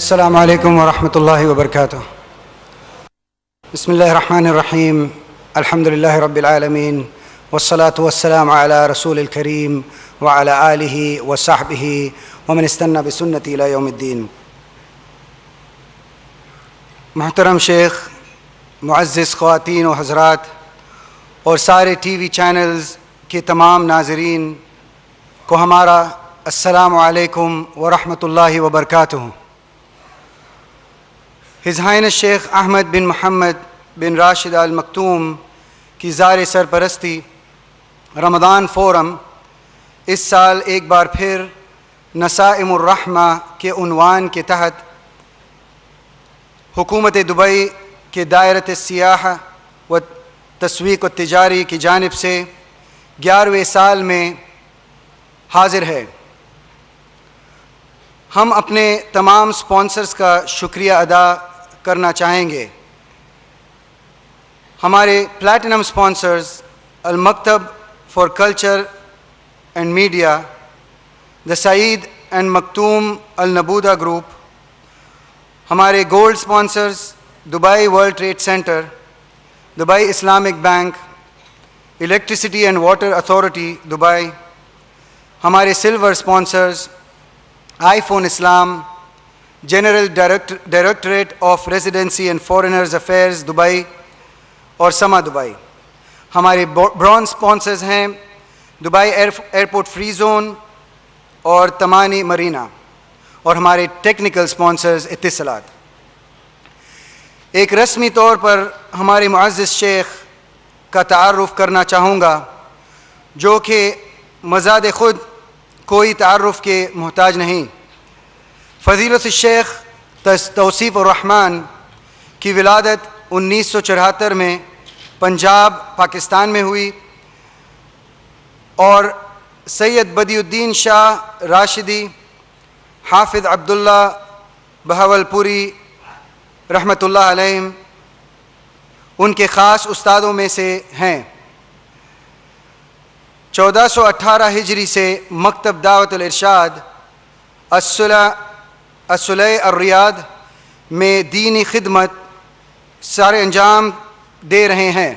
السلام علیکم ورحمۃ اللہ وبرکاتہ۔ بسم اللہ الرحمن الرحیم، الحمد للہ رب العالمین، والصلاة والسلام علی رسول الکریم وعلی آلہ وصحبہ ومن استنى بسنتی الی یوم الدین۔ محترم شیخ، معزز خواتین و حضرات اور سارے ٹی وی چینلز کے تمام ناظرین کو ہمارا السلام علیکم ورحمۃ اللہ وبرکاتہ۔ ہز ہائنس شیخ احمد بن محمد بن راشد آل مکتوم کی زار سرپرستی رمضان فورم اس سال ایک بار پھر نسائم الرحمہ کے عنوان کے تحت حکومت دبئی کے دائرۃ السیاحہ و تسویق التجاری کی جانب سے 11ویں سال میں حاضر ہے۔ ہم اپنے تمام سپانسرز کا شکریہ ادا کرنا چاہیں گے۔ ہمارے platinum sponsors Al Maktab for culture and media, the Saeed and Maktoum Al Naboodah group, ہمارے gold sponsors Dubai world trade centre, Dubai Islamic bank, electricity and water authority Dubai, ہمارے سلور سپانسرز آئی فون اسلام، general directorate of residency and foreigners affairs Dubai اور Sama Dubai. ہمارے bronze sponsors ہیں Dubai airport free zone اور Tamani Merina, اور ہمارے technical sponsors اتصالات۔ ایک رسمی طور پر ہمارے معزز شیخ کا تعارف کرنا چاہوں گا، جو کہ مزاد خود کوئی تعارف کے محتاج نہیں۔ فضیلت الشیخ توصیف الرحمن کی ولادت 1974 میں پنجاب پاکستان میں ہوئی، اور سید بدی الدین شاہ راشدی، حافظ عبداللہ بہاولپوری رحمۃ اللہ علیہم ان کے خاص استادوں میں سے ہیں۔ 1418 ہجری سے مکتب دعوت الارشاد الصلح الریاض میں دینی خدمت سارے انجام دے رہے ہیں۔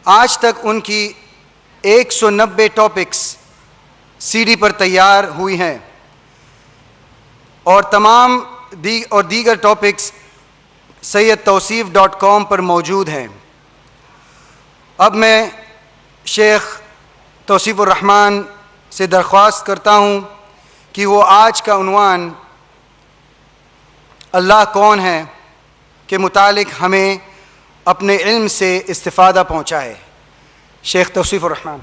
آج تک ان کی 190 ٹاپکس سی ڈی پر تیار ہوئی ہیں، اور تمام دیگر ٹاپکس سیدتوصیف.com پر موجود ہیں۔ اب میں شیخ توصیف الرحمن سے درخواست کرتا ہوں کہ وہ آج کا عنوان اللہ کون ہے کے متعلق ہمیں اپنے علم سے استفادہ پہنچائے۔ شیخ توصیف الرحمن۔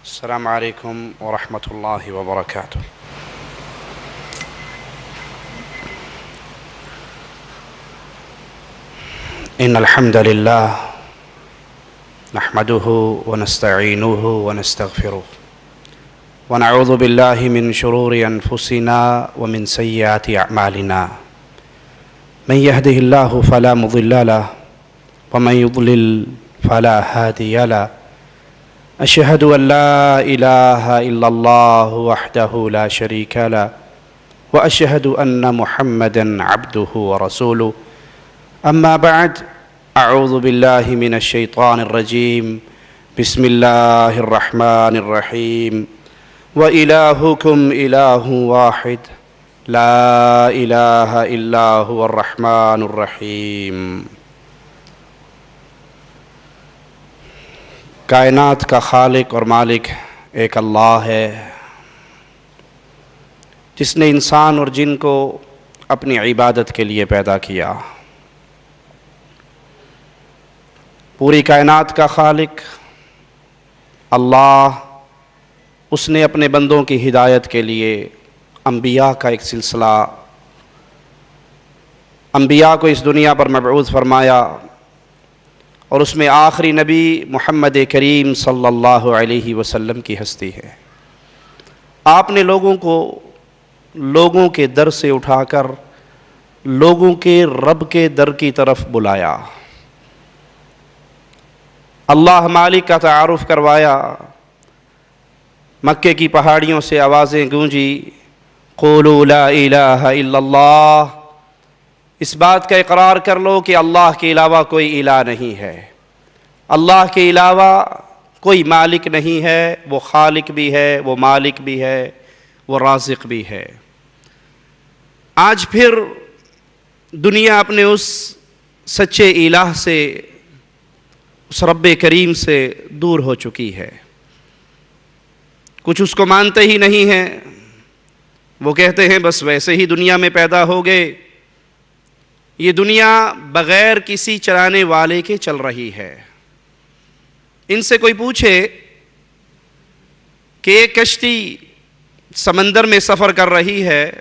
السلام علیکم ورحمۃ اللہ وبرکاتہ۔ ان الحمد للہ نحمده ونستعینه ونستغفره ونعوذ باللہ من شرور انفسنا ومن سیئات اعمالنا، من يهده اللہ فلا مضل له ومن يضلل فلا هادی له، اشہد ان لا الہ الا اللہ وحدہ لا شریک له واشہد ان محمدا عبدہ ورسولہ، اما بعد، اعوذ باللہ من الشیطان الرجیم، بسم اللہ الرحمن الرحیم، وإلہکم الہ واحد لا الہ الا هو الرحمن الرحیم۔ کائنات کا خالق اور مالک ایک اللہ ہے، جس نے انسان اور جن کو اپنی عبادت کے لیے پیدا کیا۔ پوری کائنات کا خالق اللہ، اس نے اپنے بندوں کی ہدایت کے لیے انبیاء کا ایک سلسلہ، انبیاء کو اس دنیا پر مبعوث فرمایا، اور اس میں آخری نبی محمد کریم صلی اللہ علیہ وسلم کی ہستی ہے۔ آپ نے لوگوں کو لوگوں کے در سے اٹھا کر لوگوں کے رب کے در کی طرف بلایا، اللہ مالک کا تعارف کروایا، مکے کی پہاڑیوں سے آوازیں گونجی، قولوا لا الہ الا اللہ، اس بات کا اقرار کر لو کہ اللہ کے علاوہ کوئی الہ نہیں ہے، اللہ کے علاوہ کوئی مالک نہیں ہے، وہ خالق بھی ہے، وہ مالک بھی ہے، وہ رازق بھی ہے۔ آج پھر دنیا اپنے اس سچے الہ سے، اس رب کریم سے دور ہو چکی ہے، کچھ اس کو مانتے ہی نہیں ہیں، وہ کہتے ہیں بس ویسے ہی دنیا میں پیدا ہو گئے، یہ دنیا بغیر کسی چلانے والے کے چل رہی ہے۔ ان سے کوئی پوچھے کہ ایک کشتی سمندر میں سفر کر رہی ہے،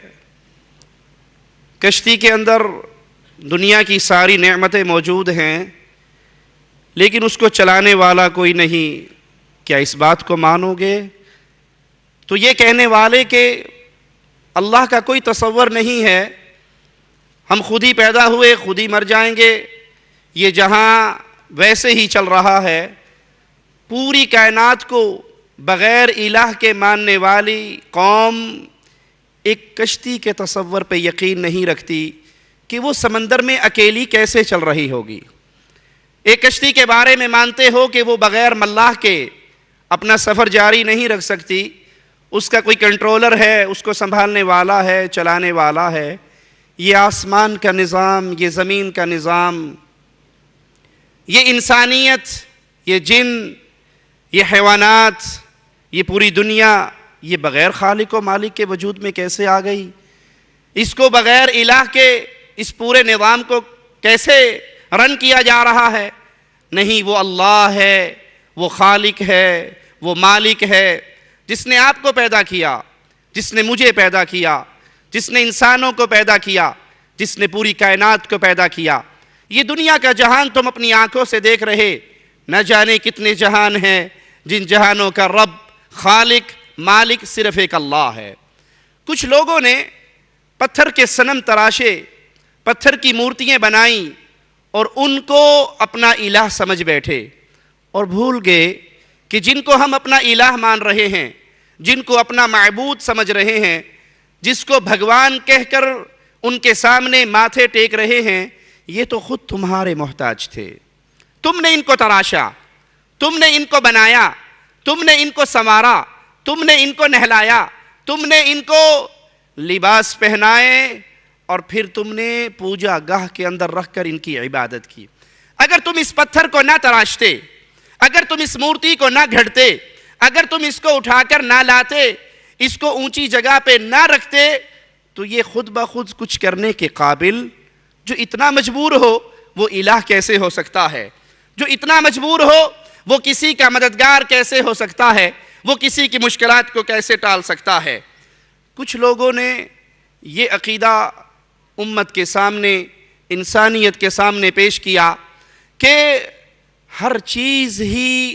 کشتی کے اندر دنیا کی ساری نعمتیں موجود ہیں، لیکن اس کو چلانے والا کوئی نہیں، کیا اس بات کو مانو گے؟ تو یہ کہنے والے کہ اللہ کا کوئی تصور نہیں ہے، ہم خود ہی پیدا ہوئے، خود ہی مر جائیں گے، یہ جہاں ویسے ہی چل رہا ہے، پوری کائنات کو بغیر الہ کے ماننے والی قوم ایک کشتی کے تصور پہ یقین نہیں رکھتی کہ وہ سمندر میں اکیلی کیسے چل رہی ہوگی۔ ایک کشتی کے بارے میں مانتے ہو کہ وہ بغیر ملاح کے اپنا سفر جاری نہیں رکھ سکتی، اس کا کوئی کنٹرولر ہے، اس کو سنبھالنے والا ہے، چلانے والا ہے۔ یہ آسمان کا نظام، یہ زمین کا نظام، یہ انسانیت، یہ جن، یہ حیوانات، یہ پوری دنیا، یہ بغیر خالق و مالک کے وجود میں کیسے آ گئی؟ اس کو بغیر الہ کے اس پورے نظام کو کیسے رن کیا جا رہا ہے؟ نہیں، وہ اللہ ہے، وہ خالق ہے، وہ مالک ہے، جس نے آپ کو پیدا کیا، جس نے مجھے پیدا کیا، جس نے انسانوں کو پیدا کیا، جس نے پوری کائنات کو پیدا کیا۔ یہ دنیا کا جہان تم اپنی آنکھوں سے دیکھ رہے، نہ جانے کتنے جہان ہیں، جن جہانوں کا رب، خالق، مالک صرف ایک اللہ ہے۔ کچھ لوگوں نے پتھر کے صنم تراشے، پتھر کی مورتیاں بنائیں اور ان کو اپنا الہ سمجھ بیٹھے، اور بھول گئے کہ جن کو ہم اپنا الہ مان رہے ہیں، جن کو اپنا معبود سمجھ رہے ہیں، جس کو بھگوان کہہ کر ان کے سامنے ماتھے ٹیک رہے ہیں، یہ تو خود تمہارے محتاج تھے۔ تم نے ان کو تراشا، تم نے ان کو بنایا، تم نے ان کو سنوارا، تم نے ان کو نہلایا، تم نے ان کو لباس پہنائے، اور پھر تم نے پوجا گاہ کے اندر رکھ کر ان کی عبادت کی۔ اگر تم اس پتھر کو نہ تراشتے، اگر تم اس مورتی کو نہ گھڑتے، اگر تم اس کو اٹھا کر نہ لاتے، اس کو اونچی جگہ پہ نہ رکھتے، تو یہ خود بخود کچھ کرنے کے قابل، جو اتنا مجبور ہو وہ الہ کیسے ہو سکتا ہے؟ جو اتنا مجبور ہو وہ کسی کا مددگار کیسے ہو سکتا ہے؟ وہ کسی کی مشکلات کو کیسے ٹال سکتا ہے؟ کچھ لوگوں نے یہ عقیدہ امت کے سامنے، انسانیت کے سامنے پیش کیا کہ ہر چیز ہی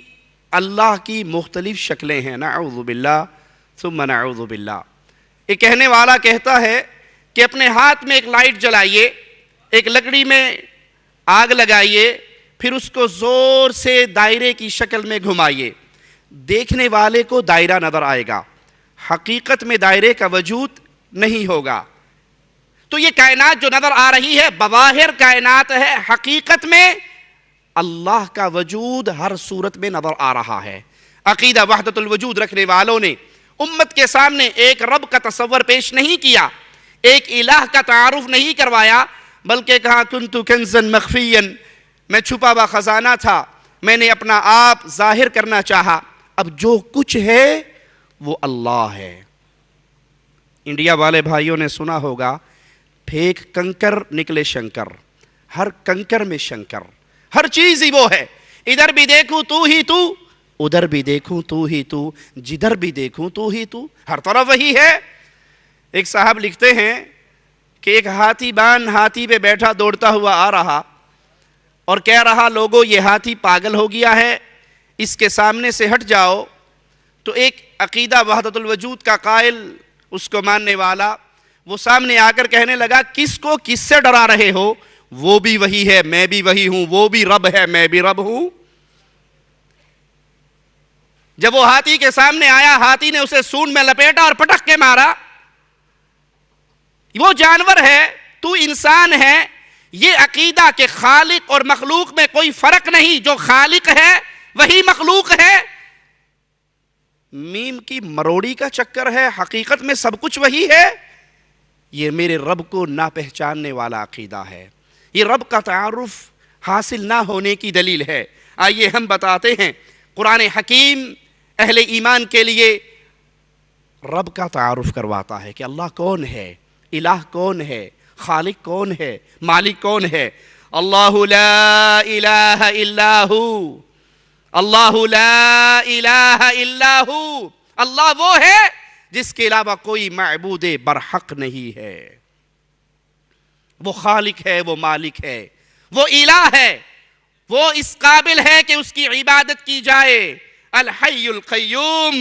اللہ کی مختلف شکلیں ہیں۔ نعوذ باللہ ثم نعوذ باللہ۔ ایک کہنے والا کہتا ہے کہ اپنے ہاتھ میں ایک لائٹ جلائیے، ایک لکڑی میں آگ لگائیے، پھر اس کو زور سے دائرے کی شکل میں گھمائیے، دیکھنے والے کو دائرہ نظر آئے گا، حقیقت میں دائرے کا وجود نہیں ہوگا۔ تو یہ کائنات جو نظر آ رہی ہے بظاہر کائنات ہے، حقیقت میں اللہ کا وجود ہر صورت میں نظر آ رہا ہے۔ عقیدہ وحدت الوجود رکھنے والوں نے امت کے سامنے ایک رب کا تصور پیش نہیں کیا، ایک الہ کا تعارف نہیں کروایا، بلکہ کہا کنت کنزا مخفیا، میں چھپا ہوا خزانہ تھا، میں نے اپنا آپ ظاہر کرنا چاہا، اب جو کچھ ہے وہ اللہ ہے۔ انڈیا والے بھائیوں نے سنا ہوگا، پھینک کنکر نکلے شنکر، ہر کنکر میں شنکر، ہر چیز ہی وہ ہے، ادھر بھی دیکھوں تو ہی تو، ادھر بھی دیکھوں تو ہی تو، جدھر بھی دیکھوں تو ہی تو، ہر طرف وہی ہے۔ ایک صاحب لکھتے ہیں کہ ایک ہاتھی بان ہاتھی پہ بیٹھا دوڑتا ہوا آ رہا اور کہہ رہا لوگوں یہ ہاتھی پاگل ہو گیا ہے، اس کے سامنے سے ہٹ جاؤ۔ تو ایک عقیدہ وحدت الوجود کا قائل، اس کو ماننے والا وہ سامنے آ کر کہنے لگا کس کو کس سے ڈرا رہے ہو؟ وہ بھی وہی ہے میں بھی وہی ہوں، وہ بھی رب ہے میں بھی رب ہوں۔ جب وہ ہاتھی کے سامنے آیا، ہاتھی نے اسے سونڈ میں لپیٹا اور پٹک کے مارا۔ وہ جانور ہے، تو انسان ہے۔ یہ عقیدہ کہ خالق اور مخلوق میں کوئی فرق نہیں، جو خالق ہے وہی مخلوق ہے، میم کی مروڑی کا چکر ہے، حقیقت میں سب کچھ وہی ہے۔ یہ میرے رب کو نہ پہچاننے والا عقیدہ ہے، یہ رب کا تعارف حاصل نہ ہونے کی دلیل ہے۔ آئیے ہم بتاتے ہیں، قرآن حکیم اہل ایمان کے لیے رب کا تعارف کرواتا ہے کہ اللہ کون ہے، الہ کون ہے، خالق کون ہے، مالک کون ہے۔ اللہ لا الہ الا ہو، اللہ لا الہ الا ہو، اللہ وہ ہے جس کے علاوہ کوئی معبود برحق نہیں ہے۔ وہ خالق ہے، وہ مالک ہے، وہ الہ ہے، وہ اس قابل ہے کہ اس کی عبادت کی جائے۔ الحی القیوم،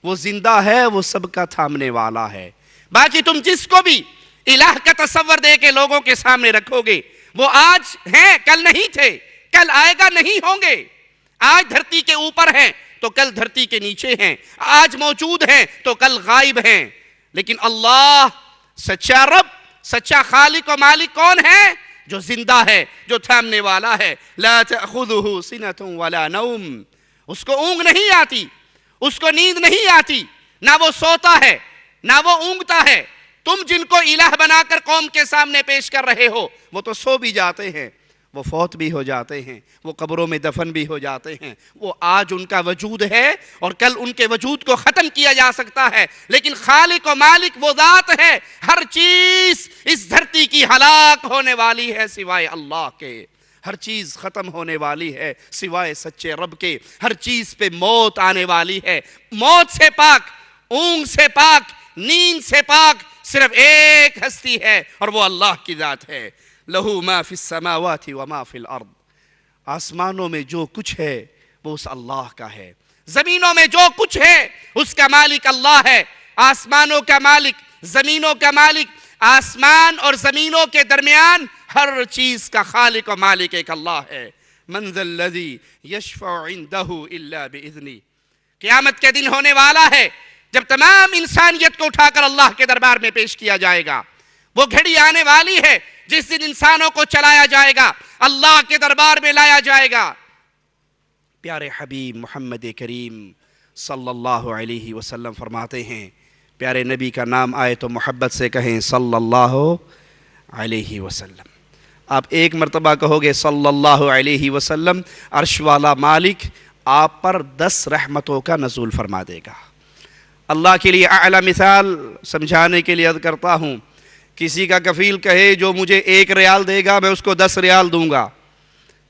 وہ زندہ ہے، وہ سب کا تھامنے والا ہے۔ باقی تم جس کو بھی الہ کا تصور دے کے لوگوں کے سامنے رکھو گے، وہ آج ہیں کل نہیں تھے، کل آئے گا نہیں ہوں گے۔ آج دھرتی کے اوپر ہیں تو کل دھرتی کے نیچے ہیں، آج موجود ہیں تو کل غائب ہیں۔ لیکن اللہ سچا رب، سچا خالق و مالک کون ہے؟ جو زندہ ہے، جو تھامنے والا ہے۔ لا تأخذہ سنۃ ولا نوم، اس کو اونگ نہیں آتی، اس کو نیند نہیں آتی، نہ وہ سوتا ہے نہ وہ اونگتا ہے۔ تم جن کو الہ بنا کر قوم کے سامنے پیش کر رہے ہو، وہ تو سو بھی جاتے ہیں، وہ فوت بھی ہو جاتے ہیں، وہ قبروں میں دفن بھی ہو جاتے ہیں۔ وہ آج ان کا وجود ہے اور کل ان کے وجود کو ختم کیا جا سکتا ہے، لیکن خالق و مالک وہ ذات ہے۔ ہر چیز اس دھرتی کی ہلاک ہونے والی ہے سوائے اللہ کے، ہر چیز ختم ہونے والی ہے سوائے سچے رب کے، ہر چیز پہ موت آنے والی ہے۔ موت سے پاک، اونگ سے پاک، نیند سے پاک صرف ایک ہستی ہے اور وہ اللہ کی ذات ہے۔ لہو ما فی السماوات وما فی الارض، آسمانوں میں جو کچھ ہے وہ اس اللہ کا ہے، زمینوں میں جو کچھ ہے اس کا مالک اللہ ہے۔ آسمانوں کا مالک، زمینوں کا مالک، آسمان اور زمینوں کے درمیان ہر چیز کا خالق و مالک ایک اللہ ہے۔ من ذا الذی یشفع عندہ الا باذنہ، قیامت کے دن ہونے والا ہے جب تمام انسانیت کو اٹھا کر اللہ کے دربار میں پیش کیا جائے گا۔ وہ گھڑی آنے والی ہے جس دن انسانوں کو چلایا جائے گا، اللہ کے دربار میں لایا جائے گا۔ پیارے حبیب محمد کریم صلی اللہ علیہ وسلم فرماتے ہیں، پیارے نبی کا نام آئے تو محبت سے کہیں صلی اللہ علیہ وسلم۔ آپ ایک مرتبہ کہو گے صلی اللہ علیہ وسلم، عرش والا مالک آپ پر 10 رحمتوں کا نزول فرما دے گا۔ اللہ کے لیے اعلیٰ مثال سمجھانے کے لیے عرض کرتا ہوں، کسی کا کفیل کہے جو مجھے 1 ریال دے گا میں اس کو 10 ریال دوں گا،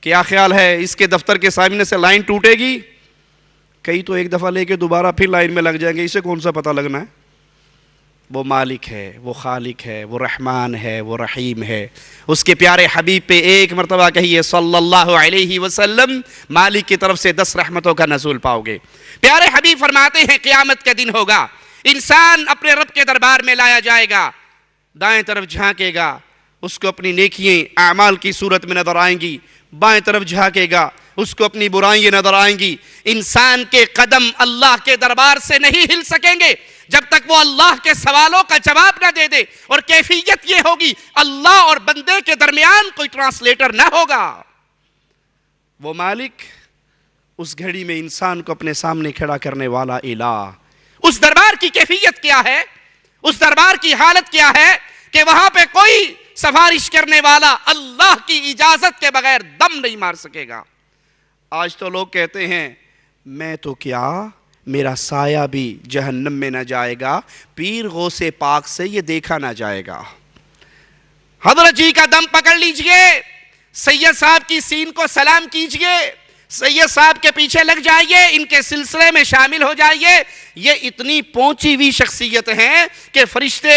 کیا خیال ہے اس کے دفتر کے سامنے سے لائن ٹوٹے گی؟ کئی تو ایک دفعہ لے کے دوبارہ پھر لائن میں لگ جائیں گے، اسے کون سا پتہ لگنا ہے؟ وہ مالک ہے، وہ خالق ہے، وہ رحمان ہے، وہ رحیم ہے۔ اس کے پیارے حبیب پہ ایک مرتبہ کہیے صلی اللہ علیہ وسلم، مالک کی طرف سے 10 رحمتوں کا نزول پاؤ گے۔ پیارے حبیب فرماتے ہیں قیامت کا دن ہوگا، انسان اپنے رب کے دربار میں لایا جائے گا، دائیں طرف جھانکے گا، اس کو اپنی نیکییں اعمال کی صورت میں نظر آئیں گی، بائیں طرف جھانکے گا، اس کو اپنی برائیاں نظر آئیں گی۔ انسان کے قدم اللہ کے دربار سے نہیں ہل سکیں گے جب تک وہ اللہ کے سوالوں کا جواب نہ دے دے، اور کیفیت یہ ہوگی اللہ اور بندے کے درمیان کوئی ٹرانسلیٹر نہ ہوگا۔ وہ مالک اس گھڑی میں انسان کو اپنے سامنے کھڑا کرنے والا الہ، اس دربار کی کیفیت کیا ہے، اس دربار کی حالت کیا ہے کہ وہاں پہ کوئی سفارش کرنے والا اللہ کی اجازت کے بغیر دم نہیں مار سکے گا۔ آج تو لوگ کہتے ہیں میں تو کیا، میرا سایہ بھی جہنم میں نہ جائے گا، پیر غوث پاک سے یہ دیکھا نہ جائے گا۔ حضرت جی کا دم پکڑ لیجئے، سید صاحب کی سین کو سلام کیجئے، سید صاحب کے پیچھے لگ جائیے، ان کے سلسلے میں شامل ہو جائیے۔ یہ اتنی پہنچی ہوئی شخصیت ہیں کہ فرشتے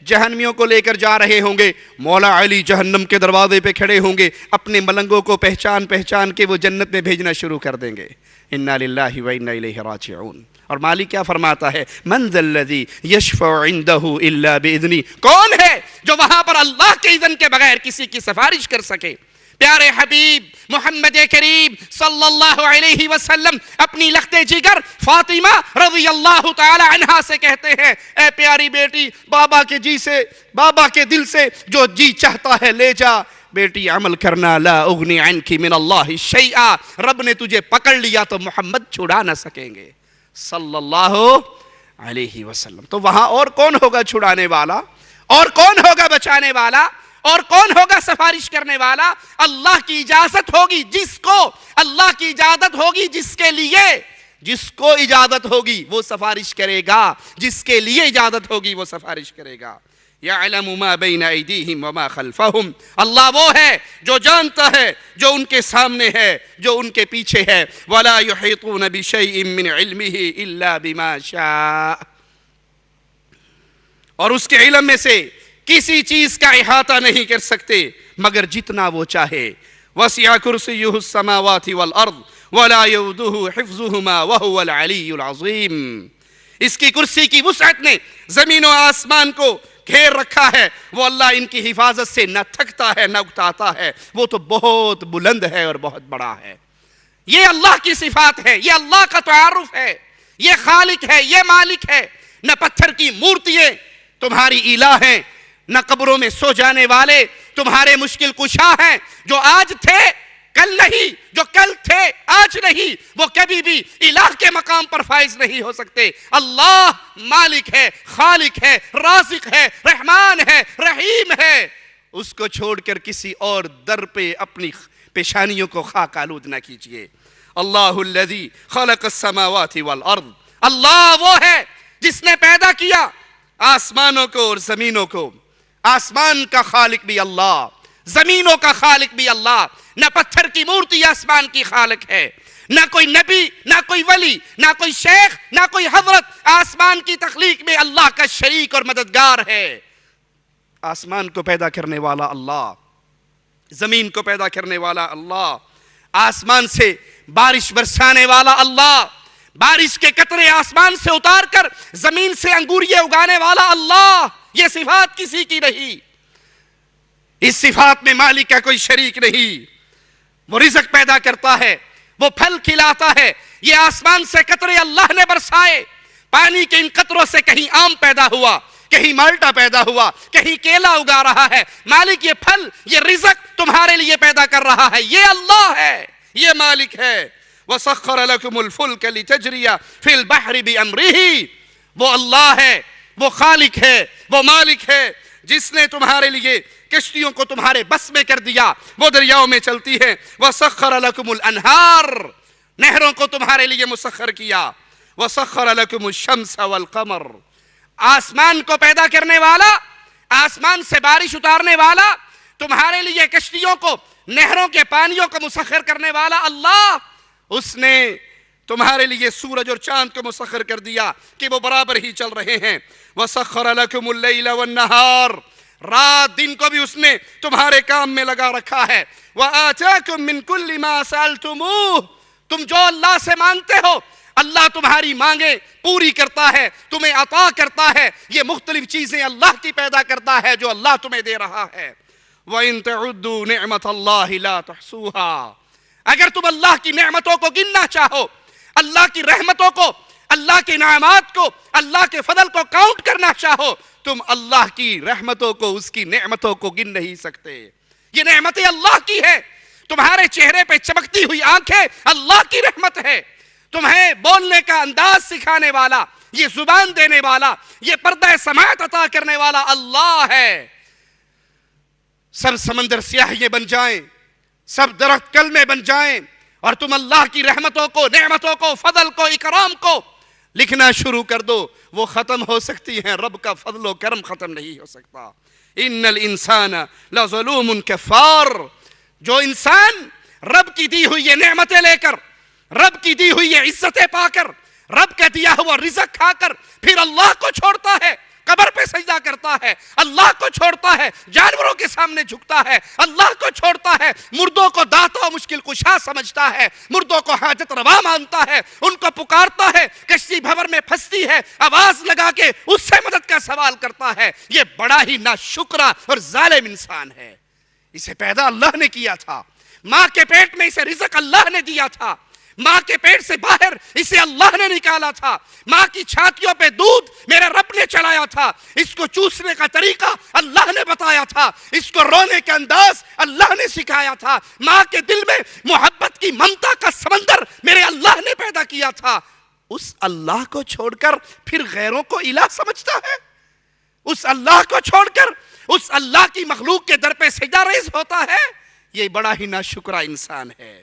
جہنمیوں کو لے کر جا رہے ہوں گے، مولا علی جہنم کے دروازے پہ کھڑے ہوں گے، اپنے ملنگوں کو پہچان پہچان کے وہ جنت میں بھیجنا شروع کر دیں گے۔ انا للہ و انا الیہ راجعون۔ اور مالک کیا فرماتا ہے؟ من ذا الذی یشفع عندہ الا باذنہ، کون ہے جو وہاں پر اللہ کے اذن کے بغیر کسی کی سفارش کر سکے؟ پیارے حبیب محمد کریم صلی اللہ علیہ وسلم اپنی لخت جگر فاطمہ رضی اللہ تعالی عنہا سے کہتے ہیں، اے پیاری بیٹی، بابا کے جی سے، بابا کے دل سے جو جی چاہتا ہے لے جا بیٹی، عمل کرنا، لا اغنی عنک من اللہ شیئا، رب نے تجھے پکڑ لیا تو محمد چھڑا نہ سکیں گے صلی اللہ علیہ وسلم۔ تو وہاں اور کون ہوگا چھڑانے والا، اور کون ہوگا بچانے والا، اور کون ہوگا سفارش کرنے والا؟ اللہ کی اجازت ہوگی جس کو، اللہ کی اجازت ہوگی جس کے لیے، جس کو اجازت ہوگی وہ سفارش کرے گا، جس کے لیے اجازت ہوگی وہ سفارش کرے گا۔ یعلم ما بین ایدیہم وما خلفہم، اللہ وہ ہے جو جانتا ہے جو ان کے سامنے ہے، جو ان کے پیچھے ہے۔ ولا یحیطون بشیء من علمہ الا بما شاء، اور اس کے علم میں سے کسی چیز کا احاطہ نہیں کر سکتے مگر جتنا وہ چاہے۔ وسع کرسیہ السماوات والارض ولا یؤودہ حفظہما وہو العلی العظیم، اس کی کرسی کی وسعت نے زمین و آسمان کو گھیر رکھا ہے، وہ اللہ ان کی حفاظت سے نہ تھکتا ہے نہ اکتاتا ہے، وہ تو بہت بلند ہے اور بہت بڑا ہے۔ یہ اللہ کی صفات ہے، یہ اللہ کا تعارف ہے، یہ خالق ہے، یہ مالک ہے۔ نہ پتھر کی مورتیاں تمہاری الہ ہیں، نہ قبروں میں سو جانے والے تمہارے مشکل کشا ہیں، جو آج تھے کل نہیں، جو کل تھے آج نہیں، وہ کبھی بھی الہ کے مقام پر فائز نہیں ہو سکتے۔ اللہ مالک ہے، خالق ہے، رازق ہے، رحمان ہے، رحیم ہے، اس کو چھوڑ کر کسی اور در پہ اپنی پیشانیوں کو خاک آلود نہ کیجئے۔ اللہ الذی خلق السماوات والارض، اللہ وہ ہے جس نے پیدا کیا آسمانوں کو اور زمینوں کو۔ آسمان کا خالق بھی اللہ، زمینوں کا خالق بھی اللہ۔ نہ پتھر کی مورتی آسمان کی خالق ہے، نہ کوئی نبی، نہ کوئی ولی، نہ کوئی شیخ، نہ کوئی حضرت آسمان کی تخلیق میں اللہ کا شریک اور مددگار ہے۔ آسمان کو پیدا کرنے والا اللہ، زمین کو پیدا کرنے والا اللہ، آسمان سے بارش برسانے والا اللہ، بارش کے قطرے آسمان سے اتار کر زمین سے انگوریے اگانے والا اللہ۔ یہ صفات کسی کی نہیں، اس صفات میں مالک کا کوئی شریک نہیں۔ وہ رزق پیدا کرتا ہے، وہ پھل کھلاتا ہے۔ یہ آسمان سے قطرے اللہ نے برسائے، پانی کے ان قطروں سے کہیں آم پیدا ہوا، کہیں مالٹا پیدا ہوا، کہیں کیلا اگا رہا ہے۔ مالک یہ پھل، یہ رزق تمہارے لیے پیدا کر رہا ہے، یہ اللہ ہے، یہ مالک ہے۔ وَسَخَّرَ لَكُمُ الْفُلْكَ لِتَجْرِيَ فِي الْبَحْرِ بِأَمْرِهِ، وہ اللہ ہے، وہ خالق ہے، وہ مالک ہے جس نے تمہارے لیے کشتیوں کو تمہارے بس میں کر دیا، وہ دریاؤں میں چلتی ہیں۔ وَسَخَّرَ لَكُمُ الْأَنْهَارِ، نہروں کو تمہارے لیے مسخر کیا۔ وَسَخَّرَ لَكُمُ الشَّمْسَ وَالْقَمَرَ، آسمان کو پیدا کرنے والا، آسمان سے بارش اتارنے والا، تمہارے لیے کشتیوں کو، نہروں کے پانیوں کو مسخر کرنے والا اللہ، اس نے تمہارے لیے سورج اور چاند کو مسخر کر دیا کہ وہ برابر ہی چل رہے ہیں۔ وَسَخَّرَ لَكُمُ اللَّيْلَ وَالنَّهَارِ، رات دن کو بھی اس نے تمہارے کام میں لگا رکھا ہے۔ وَآتَاكُم مِّن كُلِّ مَا سَأَلْتُمُوهُ، تم جو اللہ سے مانگتے ہو اللہ تمہاری مانگیں پوری کرتا ہے، تمہیں عطا کرتا ہے۔ یہ مختلف چیزیں اللہ کی پیدا کرتا ہے جو اللہ تمہیں دے رہا ہے۔ وَإِن تَعُدُّوا نِعْمَةَ اللَّهِ لَا تُحْصُوهَا، اگر تم اللہ کی نعمتوں کو گننا چاہو، اللہ کی رحمتوں کو، اللہ کے انعامات کو، اللہ کے فضل کو کاؤنٹ کرنا چاہو، تم اللہ کی رحمتوں کو، اس کی نعمتوں کو گن نہیں سکتے۔ یہ نعمتیں اللہ کی ہے، تمہارے چہرے پہ چمکتی ہوئی آنکھیں اللہ کی رحمت ہے، تمہیں بولنے کا انداز سکھانے والا، یہ زبان دینے والا، یہ پردہ سماعت عطا کرنے والا اللہ ہے۔ سب سمندر سیاہیے بن جائیں، سب درخت کلمے بن جائیں، اور تم اللہ کی رحمتوں کو، نعمتوں کو، فضل کو، اکرام کو لکھنا شروع کر دو، وہ ختم ہو سکتی ہیں، رب کا فضل و کرم ختم نہیں ہو سکتا۔ ان الانسان لظلوم کفار، جو انسان رب کی دی ہوئی یہ نعمتیں لے کر، رب کی دی ہوئی یہ عزتیں پا کر، رب کا دیا ہوا رزق کھا کر پھر اللہ کو چھوڑتا ہے، قبر پہ سجدہ کرتا ہے، اللہ کو چھوڑتا ہے، جانوروں کے سامنے جھکتا ہے، اللہ کو چھوڑتا ہے، مردوں کو داتا و مشکل کشا سمجھتا ہے، مردوں کو حاجت روا مانتا ہے، ان کو پکارتا ہے، کشتی بھنور میں پھنستی ہے آواز لگا کے اس سے مدد کا سوال کرتا ہے، یہ بڑا ہی ناشکرا اور ظالم انسان ہے۔ اسے پیدا اللہ نے کیا تھا، ماں کے پیٹ میں اسے رزق اللہ نے دیا تھا، ماں کے پیٹ سے باہر اسے اللہ نے نکالا تھا، ماں کی چھاتیوں پہ دودھ میرے رب نے چڑھایا تھا، اس کو چوسنے کا طریقہ اللہ نے بتایا تھا، اس کو رونے کا انداز اللہ نے سکھایا تھا، ماں کے دل میں محبت کی ممتا کا سمندر میرے اللہ نے پیدا کیا تھا۔ اس اللہ کو چھوڑ کر پھر غیروں کو الہ سمجھتا ہے، اس اللہ کو چھوڑ کر اس اللہ کی مخلوق کے در پہ سجدہ ریز ہوتا ہے، یہ بڑا ہی ناشکرا انسان ہے۔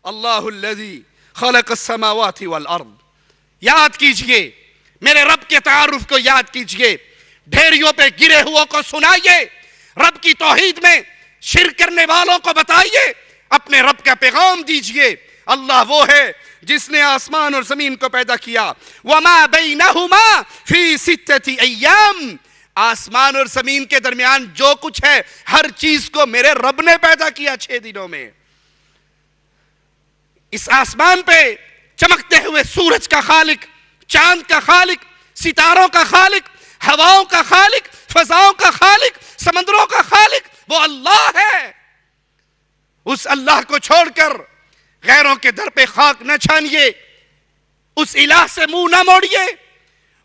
اللہ الذی خلق السماوات والارض، یاد کیجئے میرے رب کے تعارف کو، یاد کیجئے، ڈھیریوں پہ گرے ہوا کو سنائیے، رب کی توحید میں شرک کرنے والوں کو بتائیے، اپنے رب کا پیغام دیجئے۔ اللہ وہ ہے جس نے آسمان اور زمین کو پیدا کیا، وما بینہما فی ستۃ ایام، آسمان اور زمین کے درمیان جو کچھ ہے ہر چیز کو میرے رب نے پیدا کیا 6 دنوں میں۔ اس آسمان پہ چمکتے ہوئے سورج کا خالق، چاند کا خالق، ستاروں کا خالق، ہواؤں کا خالق، فضاؤں کا خالق، سمندروں کا خالق وہ اللہ ہے۔ اس اللہ کو چھوڑ کر غیروں کے در پہ خاک نہ چھانیے، اس الہ سے منہ نہ موڑیے،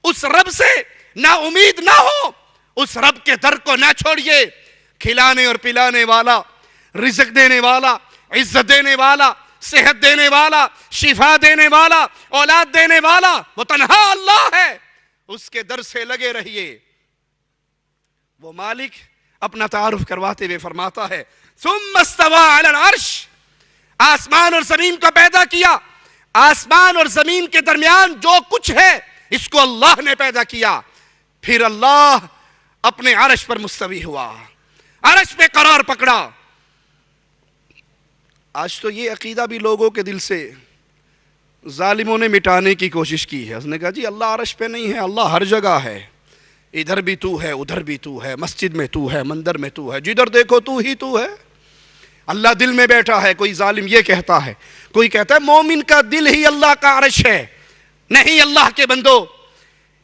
اس رب سے نا امید نہ ہو، اس رب کے در کو نہ چھوڑیے۔ کھلانے اور پلانے والا، رزق دینے والا، عزت دینے والا، صحت دینے والا، شفا دینے والا، اولاد دینے والا وہ تنہا اللہ ہے، اس کے در سے لگے رہیے۔ وہ مالک اپنا تعارف کرواتے ہوئے فرماتا ہے ثم استوى علی العرش، آسمان اور زمین کو پیدا کیا، آسمان اور زمین کے درمیان جو کچھ ہے اس کو اللہ نے پیدا کیا، پھر اللہ اپنے عرش پر مستوی ہوا، عرش پہ قرار پکڑا۔ آج تو یہ عقیدہ بھی لوگوں کے دل سے ظالموں نے مٹانے کی کوشش کی ہے۔ اس نے کہا جی اللہ عرش پہ نہیں ہے، اللہ ہر جگہ ہے، ادھر بھی تو ہے، ادھر بھی تو ہے، مسجد میں تو ہے، مندر میں تو ہے، جدھر دیکھو تو ہی تو ہے۔ اللہ دل میں بیٹھا ہے، کوئی ظالم یہ کہتا ہے، کوئی کہتا ہے مومن کا دل ہی اللہ کا عرش ہے۔ نہیں اللہ کے بندو،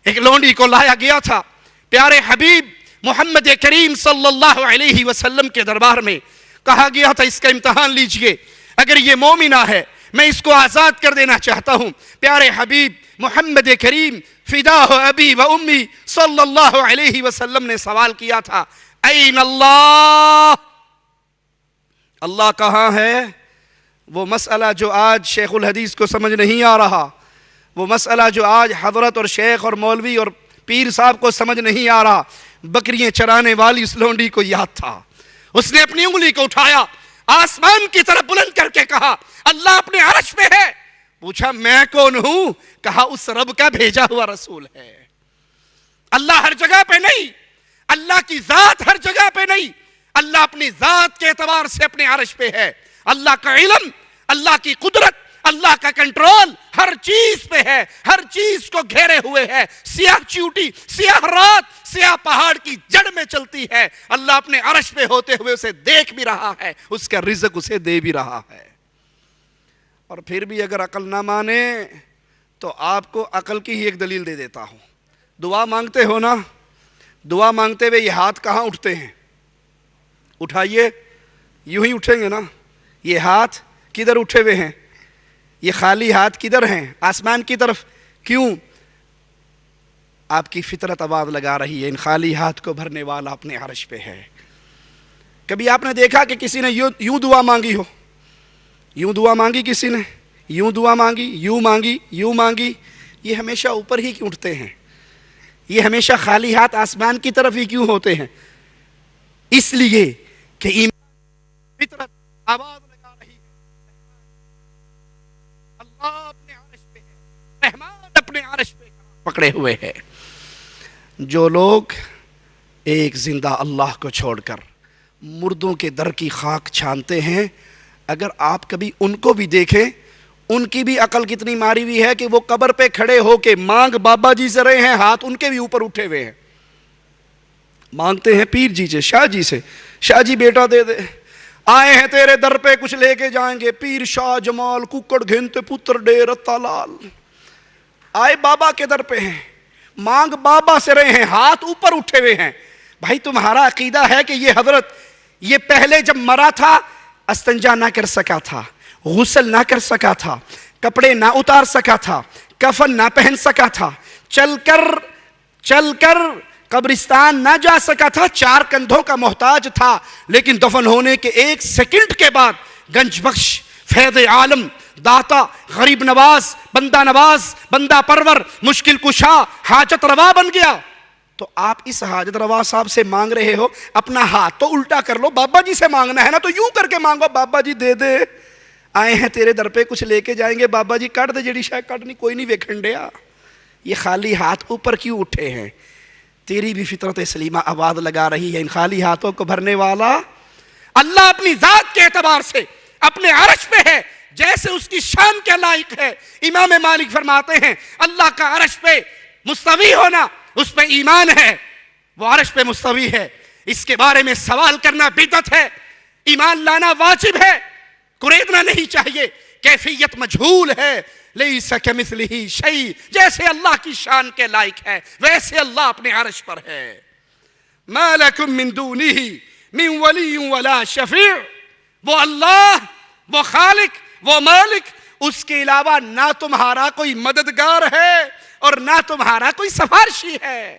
ایک لونڈی کو لایا گیا تھا پیارے حبیب محمد کریم صلی اللہ علیہ وسلم کے دربار میں، کہا گیا تھا اس کا امتحان لیجئے، اگر یہ مومنہ ہے میں اس کو آزاد کر دینا چاہتا ہوں۔ پیارے حبیب محمد کریم فداہ ابی و امی صلی اللہ علیہ وسلم نے سوال کیا تھا این اللہ، اللہ کہاں ہے؟ وہ مسئلہ جو آج شیخ الحدیث کو سمجھ نہیں آ رہا، وہ مسئلہ جو آج حضرت اور شیخ اور مولوی اور پیر صاحب کو سمجھ نہیں آ رہا، بکریاں چرانے والی اس لونڈی کو یاد تھا۔ اس نے اپنی انگلی کو اٹھایا، آسمان کی طرف بلند کر کے کہا اللہ اپنے عرش پہ ہے۔ پوچھا میں کون ہوں؟ کہا اس رب کا بھیجا ہوا رسول ہے۔ اللہ ہر جگہ پہ نہیں، اللہ کی ذات ہر جگہ پہ نہیں، اللہ اپنی ذات کے اعتبار سے اپنے عرش پہ ہے۔ اللہ کا علم، اللہ کی قدرت، اللہ کا کنٹرول ہر چیز پہ ہے، ہر چیز کو گھیرے ہوئے ہے۔ سیاہ چیوٹی، سیاہ رات، سیاہ پہاڑ کی جڑ میں چلتی ہے، اللہ اپنے عرش پہ ہوتے ہوئے اسے دیکھ بھی رہا ہے، اس کا رزق اسے دے بھی رہا ہے۔ اور پھر بھی اگر عقل نہ مانے تو آپ کو عقل کی ہی ایک دلیل دے دیتا ہوں۔ دعا مانگتے ہو نا، دعا مانگتے ہوئے یہ ہاتھ کہاں اٹھتے ہیں؟ اٹھائیے، یوں ہی اٹھیں گے نا۔ یہ ہاتھ کدھر اٹھے ہوئے ہیں؟ یہ خالی ہاتھ کدھر ہیں؟ آسمان کی طرف۔ کیوں؟ آپ کی فطرت آواز لگا رہی ہے ان خالی ہاتھ کو بھرنے والا اپنے عرش پہ ہے۔ کبھی آپ نے دیکھا کہ کسی نے یوں دعا مانگی ہو؟ یوں دعا مانگی کسی نے؟ یوں دعا مانگی، یوں مانگی، یوں مانگی؟ یہ ہمیشہ اوپر ہی کیوں اٹھتے ہیں؟ یہ ہمیشہ خالی ہاتھ آسمان کی طرف ہی کیوں ہوتے ہیں؟ اس لیے کہ ایمان فطرت آواز لگا رہی ہے اللہ اپنے عرش پہ ہے، رحمان اپنے عرش پہ پکڑے ہوئے ہے۔ جو لوگ ایک زندہ اللہ کو چھوڑ کر مردوں کے در کی خاک چھانتے ہیں، اگر آپ کبھی ان کو بھی دیکھیں، ان کی بھی عقل کتنی ماری ہوئی ہے کہ وہ قبر پہ کھڑے ہو کے مانگ بابا جی سے رہے ہیں، ہاتھ ان کے بھی اوپر اٹھے ہوئے ہیں۔ مانگتے ہیں پیر جی سے، شاہ جی سے، شاہ جی بیٹا دے دے، آئے ہیں تیرے در پہ کچھ لے کے جائیں گے، پیر شاہ جمال ککڑ گھنتے پتر ڈیر رتا لال آئے بابا کے در پہ ہیں، مانگ بابا سے رہے ہیں، ہاتھ اوپر اٹھے ہوئے ہیں. بھائی تمہارا عقیدہ ہے کہ یہ حضرت یہ پہلے جب مرا تھا استنجا نہ کر سکا تھا، غسل نہ کر سکا تھا، کپڑے نہ اتار سکا تھا، کفن نہ پہن سکا تھا، چل کر قبرستان نہ جا سکا تھا، 4 کندھوں کا محتاج تھا، لیکن دفن ہونے کے 1 سیکنڈ کے بعد گنج بخش، فیض عالم، داتا، غریب نواز، بندہ پرور، مشکل کشا، حاجت روا بن گیا. تو آپ اس حاجت روا صاحب سے مانگ رہے ہو، اپنا ہاتھ تو الٹا کر لو، بابا جی سے مانگنا ہے نا تو یوں کر کے مانگو، بابا جی دے دے، آئے ہیں تیرے در پہ کچھ لے کے جائیں گے، بابا جی کٹ دے جڑی شاید کٹنی، کوئی نہیں ویکھنڈیا. یہ خالی ہاتھ اوپر کیوں اٹھے ہیں؟ تیری بھی فطرت سلیمہ آواز لگا رہی ہے، ان خالی ہاتھوں کو بھرنے والا اللہ اپنی ذات کے اعتبار سے اپنے عرش پہ ہے، جیسے اس کی شان کے لائق ہے. امام مالک فرماتے ہیں اللہ کا عرش پہ مستوی ہونا اس پہ ایمان ہے، وہ عرش پہ مستوی ہے، اس کے بارے میں سوال کرنا بدعت ہے، ایمان لانا واجب ہے، قریدنا نہیں چاہیے، کیفیت مجھول ہے. لیس کمثلہ شیء، جیسے اللہ کی شان کے لائق ہے ویسے اللہ اپنے عرش پر ہے. ما لکم من دونہ من ولی ولا شفیع، وہ اللہ، وہ خالق، وہ مالک، اس کے علاوہ نہ تمہارا کوئی مددگار ہے اور نہ تمہارا کوئی سفارشی ہے.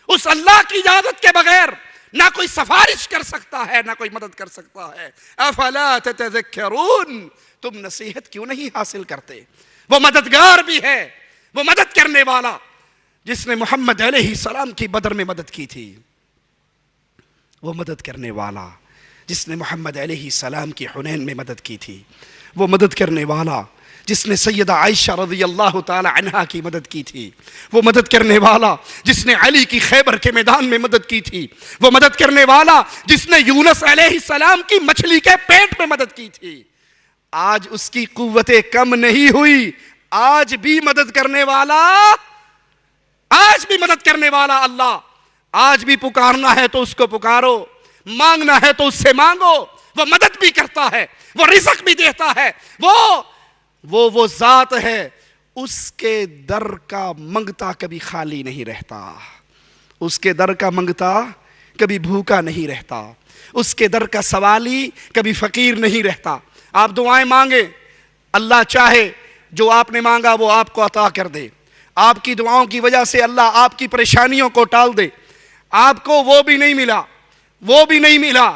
اس اللہ کی اجازت کے بغیر نہ کوئی سفارش کر سکتا ہے نہ کوئی مدد کر سکتا ہے. افلا تتذکرون، تم نصیحت کیوں نہیں حاصل کرتے؟ وہ مددگار بھی ہے، وہ مدد کرنے والا جس نے محمد علیہ السلام کی بدر میں مدد کی تھی، وہ مدد کرنے والا جس نے محمد علیہ السلام کی حنین میں مدد کی تھی، وہ مدد کرنے والا جس نے سیدہ عائشہ رضی اللہ تعالی عنہا کی مدد کی تھی، وہ مدد کرنے والا جس نے علی کی خیبر کے میدان میں مدد کی تھی، وہ مدد کرنے والا جس نے یونس علیہ السلام کی مچھلی کے پیٹ میں مدد کی تھی. آج اس کی قوتیں کم نہیں ہوئی، آج بھی مدد کرنے والا اللہ. آج بھی پکارنا ہے تو اس کو پکارو، مانگنا ہے تو اس سے مانگو، وہ مدد بھی کرتا ہے، وہ رزق بھی دیتا ہے، وہ ذات ہے، اس کے در کا منگتا کبھی خالی نہیں رہتا، اس کے در کا منگتا کبھی بھوکا نہیں رہتا، اس کے در کا سوالی کبھی فقیر نہیں رہتا. آپ دعائیں مانگیں، اللہ چاہے جو آپ نے مانگا وہ آپ کو عطا کر دے. آپ کی دعاؤں کی وجہ سے اللہ آپ کی پریشانیوں کو ٹال دے. آپ کو وہ بھی نہیں ملا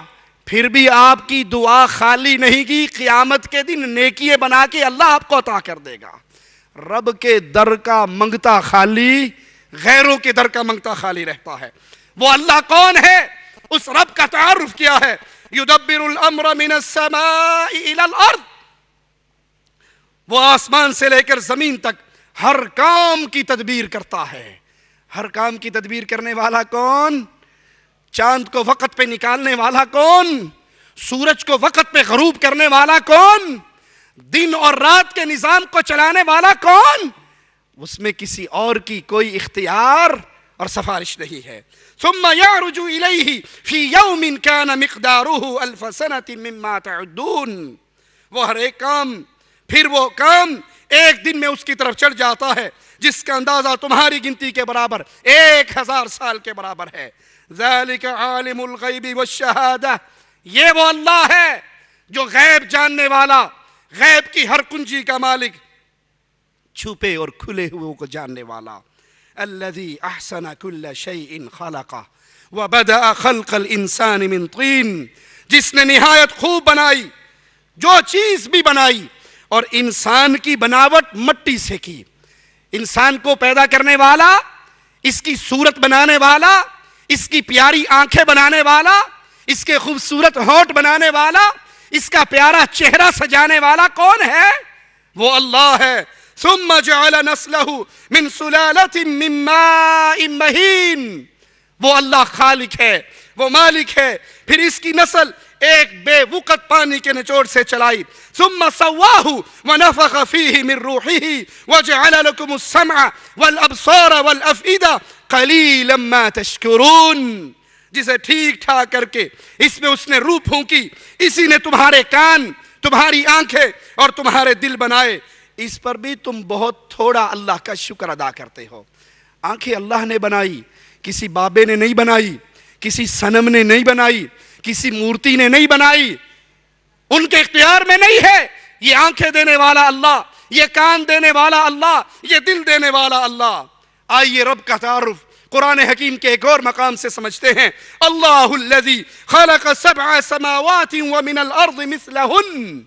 پھر بھی آپ کی دعا خالی نہیں کی، قیامت کے دن نیکیے بنا کے اللہ آپ کو عطا کر دے گا. رب کے در کا منگتا خالی، غیروں کے در کا منگتا خالی رہتا ہے. وہ اللہ کون ہے؟ اس رب کا تعارف کیا ہے؟ یدبر الامر من السماء الى الارض، وہ آسمان سے لے کر زمین تک ہر کام کی تدبیر کرتا ہے. ہر کام کی تدبیر کرنے والا کون؟ چاند کو وقت پہ نکالنے والا کون؟ سورج کو وقت پہ غروب کرنے والا کون؟ دن اور رات کے نظام کو چلانے والا کون؟ اس میں کسی اور کی کوئی اختیار اور سفارش نہیں ہے. ثم يعرج إليه في يوم كان مقداره 1000 سنة مما تعدون، وہ ہر ایک کام، پھر وہ کام ایک دن میں اس کی طرف چڑھ جاتا ہے جس کا اندازہ تمہاری گنتی کے برابر 1000 سال کے برابر ہے. ذالک عالم الغیب والشہادہ، یہ وہ اللہ ہے جو غیب جاننے والا، غیب کی ہر کنجی کا مالک، چھپے اور کھلے ہوئے کو جاننے والا. الذي احسن كل شيء خلقه وبدأ خلق الانسان من طين، جس نے نہایت خوب بنائی جو چیز بھی بنائی اور انسان کی بناوٹ مٹی سے کی. انسان کو پیدا کرنے والا، اس کی صورت بنانے والا، اس کی پیاری آنکھیں بنانے والا، اس کے خوبصورت ہونٹ بنانے والا، اس کا پیارا چہرہ سجانے والا کون ہے؟ وہ اللہ ہے. ثم جعل نسله من سلالة من ماء مهين، وہ اللہ خالق ہے، وہ مالک ہے، پھر اس کی نسل ایک بے وقت پانی کے نچوڑ سے چلائی. ثم سواه ونفخ فيه من روحه وجعل لكم السمع والابصار والافئدة قليلا ما تشكرون، جسے ٹھیک ٹھاک کر کے اس میں اس نے روح پھونکی، اسی نے تمہارے کان، تمہاری آنکھیں اور تمہارے دل بنائے، اس پر بھی تم بہت تھوڑا اللہ کا شکر ادا کرتے ہو۔ آنکھیں اللہ نے بنائی، کسی بابے نے نہیں بنائی، کسی صنم نے نہیں بنائی، کسی مورتی نے نہیں بنائی، ان کے اختیار میں نہیں ہے۔ یہ آنکھیں دینے والا اللہ، یہ کان دینے والا اللہ، یہ دل دینے والا اللہ۔ آئیے رب کا تعارف قرآن حکیم کے ایک اور مقام سے سمجھتے ہیں۔ اللہ الذی خلق سبع سماوات ومن الارض مثلہن،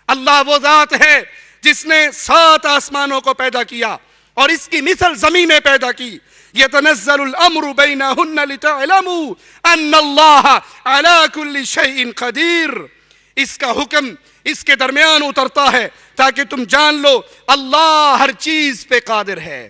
اللہ وہ ذات ہے جس نے 7 آسمانوں کو پیدا کیا اور اس کی مثل زمینیں پیدا کی۔ یتنزل الامر بینہن لتعلموا ان اللہ علی کل شیء قدیر، اس کا حکم اس کے درمیان اترتا ہے تاکہ تم جان لو اللہ ہر چیز پہ قادر ہے۔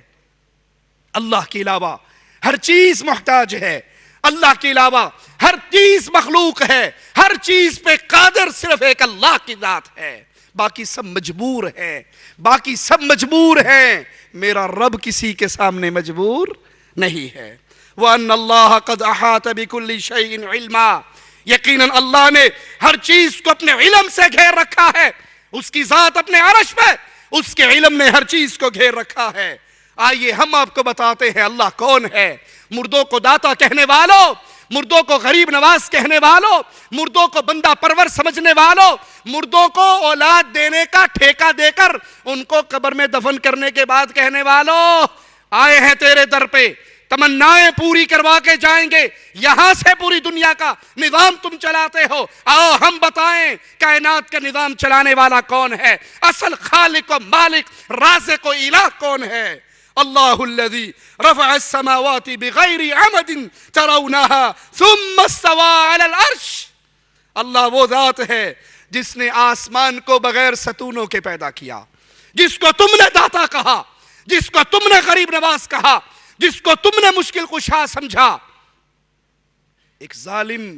اللہ کے علاوہ ہر چیز محتاج ہے، اللہ کے علاوہ ہر چیز مخلوق ہے، ہر چیز پہ قادر صرف ایک اللہ کی ذات ہے، باقی سب مجبور ہے، باقی سب مجبور ہیں، میرا رب کسی کے سامنے مجبور نہیں ہے۔ وَأَنَّ اللَّهَ قَدْ أَحَاطَ بِكُلِّ شَيْءٍ عِلْمًا، یقیناً اللہ نے ہر چیز کو اپنے علم سے گھیر رکھا ہے، اس کی ذات اپنے عرش میں، اس کے علم نے ہر چیز کو گھیر رکھا ہے۔ آئیے ہم آپ کو بتاتے ہیں اللہ کون ہے۔ مردوں کو داتا کہنے والوں، مردوں کو غریب نواز کہنے والوں، مردوں کو بندہ پرور سمجھنے والوں، مردوں کو اولاد دینے کا ٹھیکہ دے کر ان کو قبر میں دفن کرنے کے بعد کہنے والوں، آئے ہیں تیرے در پہ، تمنائیں پوری کروا کے جائیں گے، یہاں سے پوری دنیا کا نظام تم چلاتے ہو، آؤ ہم بتائیں کائنات کا نظام چلانے والا کون ہے، اصل خالق و مالک رازق و الہ کون ہے۔ اللہ الذی رفع السماوات بغیر عمد ترونها ثم استوى علی العرش، اللہ وہ ذات ہے جس نے آسمان کو بغیر ستونوں کے پیدا کیا، جس کو تم نے داتا کہا، جس کو تم نے غریب نواز کہا، جس کو تم نے مشکل کشا سمجھا۔ ایک ظالم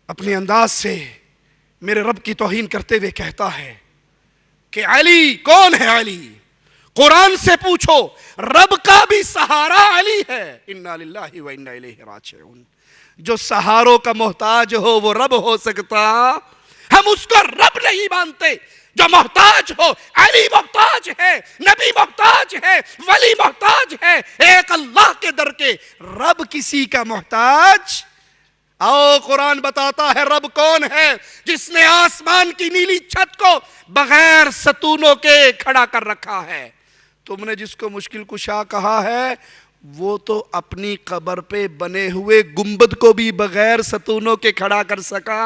اپنے انداز سے میرے رب کی توہین کرتے ہوئے کہتا ہے کہ علی کون ہے؟ علی قرآن سے پوچھو، رب کا بھی سہارا علی ہے۔ انا للہ و انا الیہ راجعون، جو سہاروں کا محتاج ہو وہ رب ہو سکتا؟ ہم اس کو رب نہیں مانتے۔ جو محتاج ہو، علی محتاج ہے، نبی محتاج ہے، ولی محتاج ہے، ایک اللہ کے در کے، رب کسی کا محتاج؟ آؤ قرآن بتاتا ہے رب کون ہے، جس نے آسمان کی نیلی چھت کو بغیر ستونوں کے کھڑا کر رکھا ہے۔ تم نے جس کو مشکل کشا کہا ہے وہ تو اپنی قبر پہ بنے ہوئے گنبد کو بھی بغیر ستونوں کے کھڑا کر سکا۔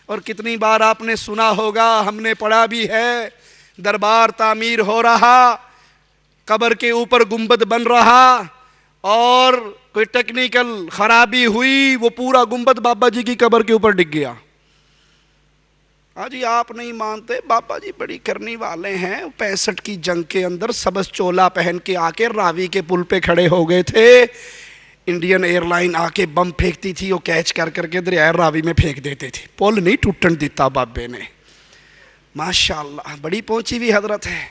اور کتنی بار آپ نے سنا ہوگا، ہم نے پڑھا بھی ہے، دربار تعمیر ہو رہا، قبر کے اوپر گنبد بن رہا اور کوئی ٹیکنیکل خرابی ہوئی، وہ پورا گنبد بابا جی کی قبر کے اوپر ڈگ گیا۔ جی آپ نہیں مانتے، بابا جی بڑی کرنی والے ہیں، 65 کی جنگ کے اندر سبز چولا پہن کے آ کے راوی کے پل پہ کھڑے ہو گئے تھے، انڈین ایئر لائن آ کے بم پھینکتی تھی، وہ کیچ کر کر کے دریائے راوی میں پھینک دیتے تھے، پول نہیں ٹوٹن دیتا بابے نے۔ ماشاءاللہ بڑی پہنچی ہوئی حضرت ہے۔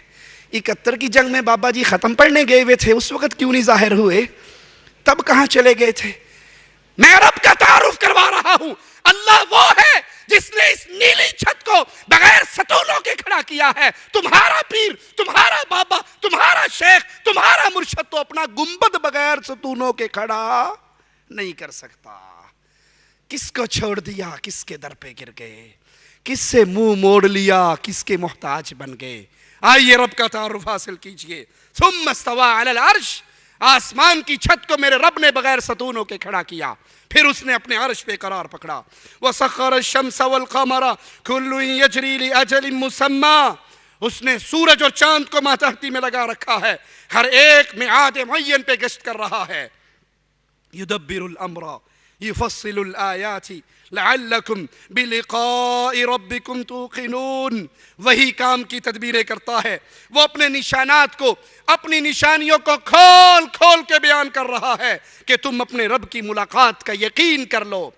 71 کی جنگ میں بابا جی ختم پڑھنے گئے ہوئے تھے، اس وقت کیوں نہیں ظاہر ہوئے؟ تب کہاں چلے گئے تھے؟ میں رب کا تعارف کروا رہا ہوں، اللہ وہ ہے جس نے اس نیلی چھت کو بغیر ستونوں کے کھڑا کیا ہے۔ تمہارا پیر، تمہارا بابا، تمہارا شیخ، تمہارا مرشد تو اپنا گنبد بغیر ستونوں کے کھڑا نہیں کر سکتا۔ کس کو چھوڑ دیا، کس کے در پہ گر گئے، کس سے منہ موڑ لیا، کس کے محتاج بن گئے۔ آئیے رب کا تعارف حاصل کیجئے۔ ثم استوى علی العرش، آسمان کی چھت کو میرے رب نے بغیر ستونوں کے کھڑا کیا، پھر اس نے اپنے عرش پہ قرار پکڑا۔ وَسَخَّرَ الشَّمْسَ وَالْقَمَرَ كُلٌّ يَجْرِي لِأَجَلٍ مُّسَمًّى، اس نے سورج اور چاند کو ماتحتی میں لگا رکھا ہے، ہر ایک میعاد معین پہ گشت کر رہا ہے۔ يُدَبِّرُ الْأَمْرَ يُفَصِّلُ الْآيَاتِ لَعَلَّكُمْ بِلِقَاءِ رَبِّكُمْ تُوقِنُونَ، وہی کام کی تدبیریں کرتا ہے، وہ اپنے نشانات کو، اپنی نشانیوں کو کھول کھول کے بیان کر رہا ہے کہ تم اپنے رب کی ملاقات کا یقین کر لو۔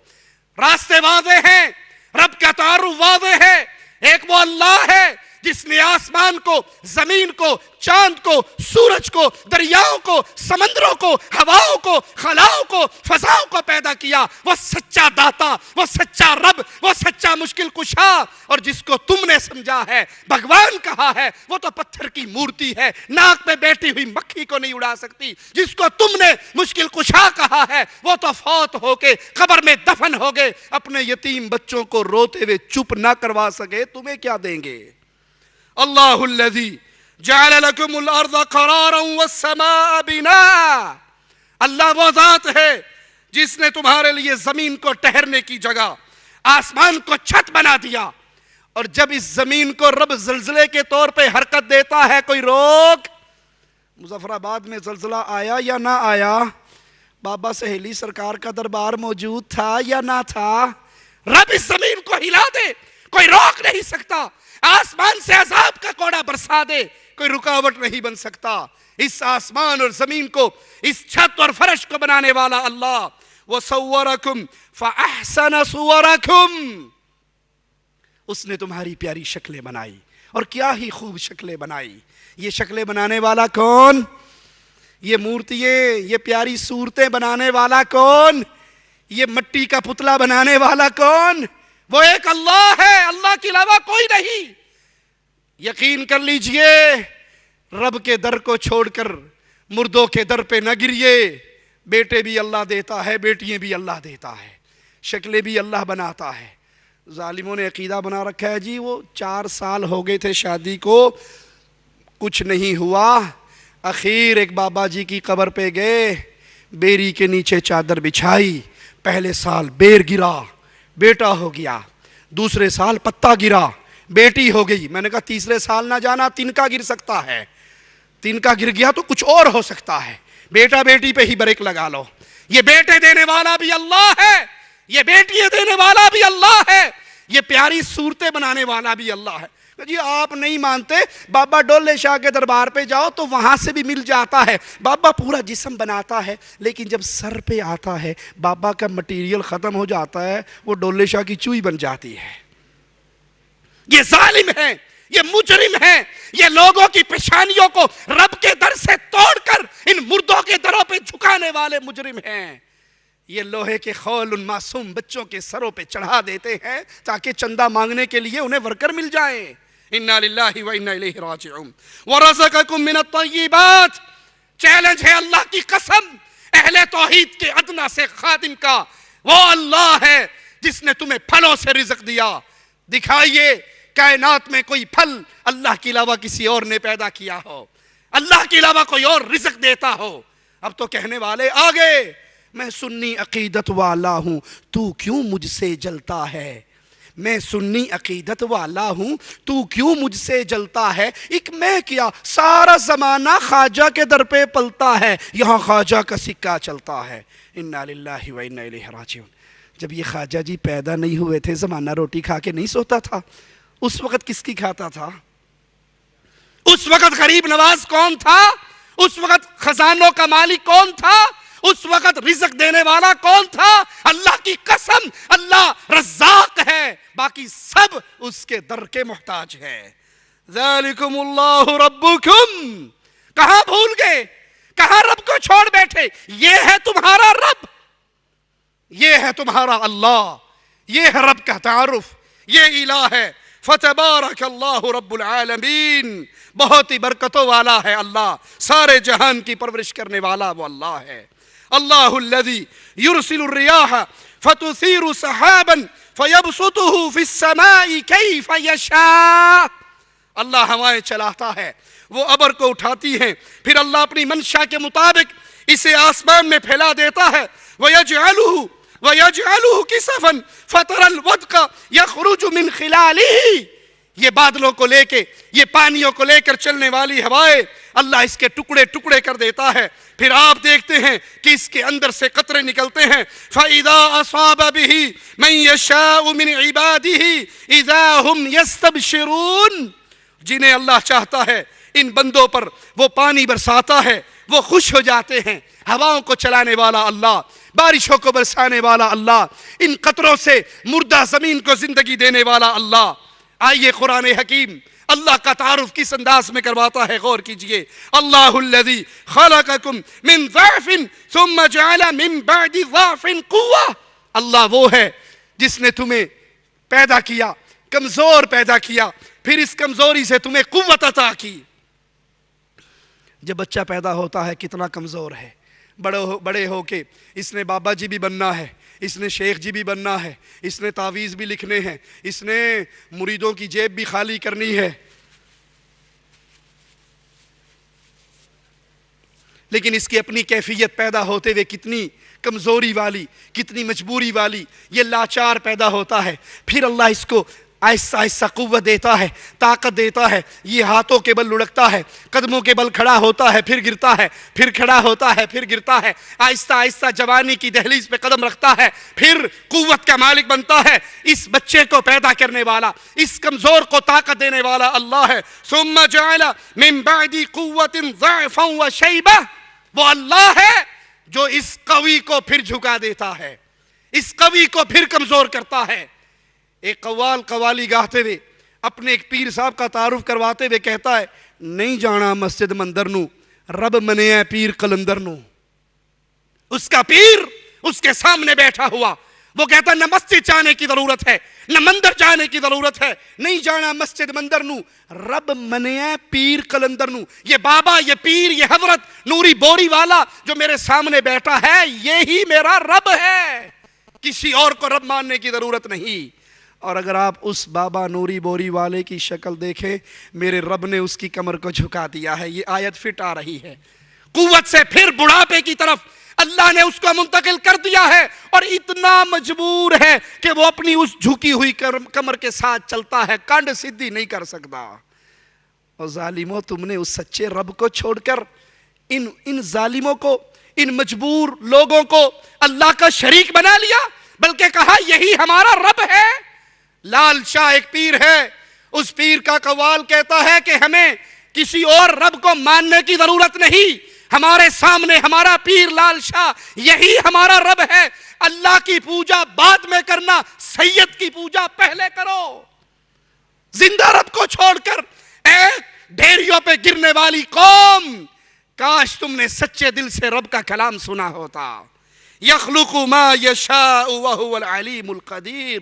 راستے واضح ہیں، رب کا تعارف واضح ہے، ایک وہ اللہ ہے جس نے آسمان کو، زمین کو، چاند کو، سورج کو، دریاؤں کو، سمندروں کو، ہواؤں کو، خلاؤں کو، فضاؤں کو پیدا کیا، وہ سچا داتا، وہ سچا رب، وہ سچا مشکل کشا. اور جس کو تم نے سمجھا ہے بھگوان کہا ہے، وہ تو پتھر کی مورتی ہے، ناک میں بیٹھی ہوئی مکھی کو نہیں اڑا سکتی. جس کو تم نے مشکل کشا کہا ہے، وہ تو فوت ہو کے قبر میں دفن ہو گئے، اپنے یتیم بچوں کو روتے ہوئے چپ نہ کروا سکے، تمہیں کیا دیں گے؟ اللہ الذی جعل لکم الارض قرارا والسماء بناء. اللہ وہ ذات ہے جس نے تمہارے لیے زمین کو ٹھہرنے کی جگہ، آسمان کو چھت بنا دیا. اور جب اس زمین کو رب زلزلے کے طور پہ حرکت دیتا ہے، کوئی روک؟ مظفر آباد میں زلزلہ آیا یا نہ آیا؟ بابا سہیلی سرکار کا دربار موجود تھا یا نہ تھا؟ رب اس زمین کو ہلا دے، کوئی روک نہیں سکتا. آسمان سے عذاب کا کوڑا برسا دے، کوئی رکاوٹ نہیں بن سکتا. اس آسمان اور زمین کو، اس چھت اور فرش کو بنانے والا اللہ. وَصَوَّرَكُمْ فَأَحْسَنَ صُوَرَكُمْ. اس نے تمہاری پیاری شکلیں بنائی، اور کیا ہی خوب شکلیں بنائی. یہ شکلیں بنانے والا کون؟ یہ مورتییں، یہ پیاری صورتیں بنانے والا کون؟ یہ مٹی کا پتلا بنانے والا کون؟ وہ ایک اللہ ہے، اللہ کے علاوہ کوئی نہیں. یقین کر لیجئے، رب کے در کو چھوڑ کر مردوں کے در پہ نہ گریے. بیٹے بھی اللہ دیتا ہے، بیٹیاں بھی اللہ دیتا ہے، شکلیں بھی اللہ بناتا ہے. ظالموں نے عقیدہ بنا رکھا ہے جی وہ 4 سال ہو گئے تھے شادی کو، کچھ نہیں ہوا. اخیر ایک بابا جی کی قبر پہ گئے، بیری کے نیچے چادر بچھائی. پہلے سال بیر گرا، بیٹا ہو گیا. دوسرے سال پتا گرا، بیٹی ہو گئی. میں نے کہا تیسرے سال نہ جانا، تنکا گر سکتا ہے. تنکا گر گیا تو کچھ اور ہو سکتا ہے. بیٹا بیٹی پہ ہی بریک لگا لو. یہ بیٹے دینے والا بھی اللہ ہے، یہ بیٹیاں دینے والا بھی اللہ ہے، یہ پیاری صورتیں بنانے والا بھی اللہ ہے. جی آپ نہیں مانتے، بابا ڈولے شاہ کے دربار پہ جاؤ تو وہاں سے بھی مل جاتا ہے. بابا پورا جسم بناتا ہے، لیکن جب سر پہ آتا ہے بابا کا مٹیریل ختم ہو جاتا ہے، وہ ڈولے شاہ کی چوئی بن جاتی ہے. یہ ظالم ہے، یہ مجرم ہے، یہ لوگوں کی پیشانیوں کو رب کے در سے توڑ کر ان مردوں کے دروں پہ جھکانے والے مجرم ہیں. یہ لوہے کے خول ان معصوم بچوں کے سروں پہ چڑھا دیتے ہیں تاکہ چندہ مانگنے کے لیے انہیں ورکر مل جائیں. اِنَّا لِلَّهِ وَإِنَّا إِلَيْهِ رَاجِعُونَ. وَرَزَقَكُم مِّنَ الطَّيِّبَاتِ. چیلنج ہے اللہ کی قسم اہل توحید کے ادنا سے خادم کا، وہ اللہ ہے جس نے تمہیں پھلوں سے رزق دیا. دکھائیے کائنات میں کوئی پھل اللہ کے علاوہ کسی اور نے پیدا کیا ہو، اللہ کے علاوہ کوئی اور رزق دیتا ہو. اب تو کہنے والے آگے، میں سنی عقیدت والا ہوں تو کیوں مجھ سے جلتا ہے. میں سنی عقیدت والا ہوں تو کیوں مجھ سے جلتا ہے. ایک میں کیا، سارا زمانہ خواجہ کے در پہ پلتا ہے، یہاں خواجہ کا سکہ چلتا ہے. انا للہ و انا الیہ راجعون. جب یہ خواجہ جی پیدا نہیں ہوئے تھے، زمانہ روٹی کھا کے نہیں سوتا تھا. اس وقت کس کی کھاتا تھا؟ اس وقت غریب نواز کون تھا؟ اس وقت خزانوں کا مالک کون تھا؟ اس وقت رزق دینے والا کون تھا؟ اللہ کی قسم اللہ رزاق ہے، باقی سب اس کے در کے محتاج ہے. ذالکم اللہ ربکم. کہاں بھول گئے، کہاں رب کو چھوڑ بیٹھے؟ یہ ہے تمہارا رب، یہ ہے تمہارا اللہ، یہ ہے رب کا تعارف، یہ الہ ہے. فتبارک اللہ رب العالمین. بہت ہی برکتوں والا ہے اللہ، سارے جہان کی پرورش کرنے والا وہ اللہ ہے. اللہ الذی یرسل الریاح فتثیر سحابا فیبسطہ فی السماء کیف یشاء. اللہ ہوائیں چلاتا ہے، وہ ابر کو اٹھاتی ہیں، پھر اللہ اپنی منشا کے مطابق اسے آسمان میں پھیلا دیتا ہے. وَيَجْعَلُهُ كِسَفًا فَتَرَى الْوَدْقَ يَخْرُجُ مِنْ خِلَالِهِ. یہ بادلوں کو لے کے، یہ پانیوں کو لے کر چلنے والی ہوائیں اللہ اس کے ٹکڑے ٹکڑے کر دیتا ہے. پھر آپ دیکھتے ہیں کہ اس کے اندر سے قطرے نکلتے ہیں. فَإِذَا أَصَابَ بِهِ مَن يَشَاءُ مِنْ عِبَادِهِ إِذَا هُمْ يَسْتَبْشِرُونَ. جنہیں اللہ چاہتا ہے ان بندوں پر وہ پانی برساتا ہے، وہ خوش ہو جاتے ہیں. ہواؤں کو چلانے والا اللہ، بارشوں کو برسانے والا اللہ، ان قطروں سے مردہ زمین کو زندگی دینے والا اللہ. آئیے قرآن حکیم اللہ کا تعارف کس انداز میں کرواتا ہے، غور کیجئے. اللہ الذی خلقکم من ضعف ثم جعل من بعد ضعف قوة. اللہ وہ ہے جس نے تمہیں پیدا کیا، کمزور پیدا کیا، پھر اس کمزوری سے تمہیں قوت عطا کی. جب بچہ پیدا ہوتا ہے کتنا کمزور ہے، بڑے ہو کے اس نے بابا جی بھی بننا ہے، اس نے شیخ جی بھی بننا ہے، اس نے تعویذ بھی لکھنے ہیں، اس نے مریدوں کی جیب بھی خالی کرنی ہے. لیکن اس کی اپنی کیفیت پیدا ہوتے ہوئے کتنی کمزوری والی، کتنی مجبوری والی، یہ لاچار پیدا ہوتا ہے. پھر اللہ اس کو آہستہ آہستہ قوت دیتا ہے، طاقت دیتا ہے. یہ ہاتھوں کے بل لڑکتا ہے، قدموں کے بل کھڑا ہوتا ہے، پھر گرتا ہے، پھر کھڑا ہوتا ہے، پھر گرتا ہے. آہستہ آہستہ جوانی کی دہلیز پہ قدم رکھتا ہے، پھر قوت کا مالک بنتا ہے. اس بچے کو پیدا کرنے والا، اس کمزور کو طاقت دینے والا اللہ ہے. ثم جعل من بعد قوت ضعفا وشیبہ. وہ اللہ ہے جو اس قوی کو پھر جھکا دیتا ہے، اس قوی کو پھر کمزور کرتا ہے. ایک قوال قوالی گاہتے ہوئے اپنے ایک پیر صاحب کا تعارف کرواتے ہوئے کہتا ہے، نہیں جانا مسجد مندر نو، رب منیا پیر قلندر نو. اس کا پیر اس کے سامنے بیٹھا ہوا، وہ کہتا ہے نہ مسجد جانے کی ضرورت ہے، نہ مندر جانے کی ضرورت ہے، نہیں جانا مسجد مندر نو، رب منیا پیر قلندر نو. یہ بابا، یہ پیر، یہ حضرت نوری بوری والا جو میرے سامنے بیٹھا ہے، یہی میرا رب ہے، کسی اور کو رب ماننے کی ضرورت نہیں. اور اگر آپ اس بابا نوری بوری والے کی شکل دیکھیں، میرے رب نے اس کی کمر کو جھکا دیا ہے. یہ آیت فٹ آ رہی ہے. قوت سے پھر بڑھاپے کی طرف اللہ نے اس کو منتقل کر دیا ہے، اور اتنا مجبور ہے کہ وہ اپنی اس جھکی ہوئی کمر کے ساتھ چلتا ہے، کانڈ سدھی نہیں کر سکتا. اور ظالموں، تم نے اس سچے رب کو چھوڑ کر ان ظالموں کو، ان مجبور لوگوں کو اللہ کا شریک بنا لیا، بلکہ کہا یہی ہمارا رب ہے. لال شاہ ایک پیر ہے، اس پیر کا قوال کہتا ہے کہ ہمیں کسی اور رب کو ماننے کی ضرورت نہیں، ہمارے سامنے ہمارا پیر لال شاہ یہی ہمارا رب ہے. اللہ کی پوجا بعد میں کرنا، سید کی پوجا پہلے کرو. زندہ رب کو چھوڑ کر ایک ڈھیریوں پہ گرنے والی قوم، کاش تم نے سچے دل سے رب کا کلام سنا ہوتا. یخلق ما یشاء وہو العلیم القدیر.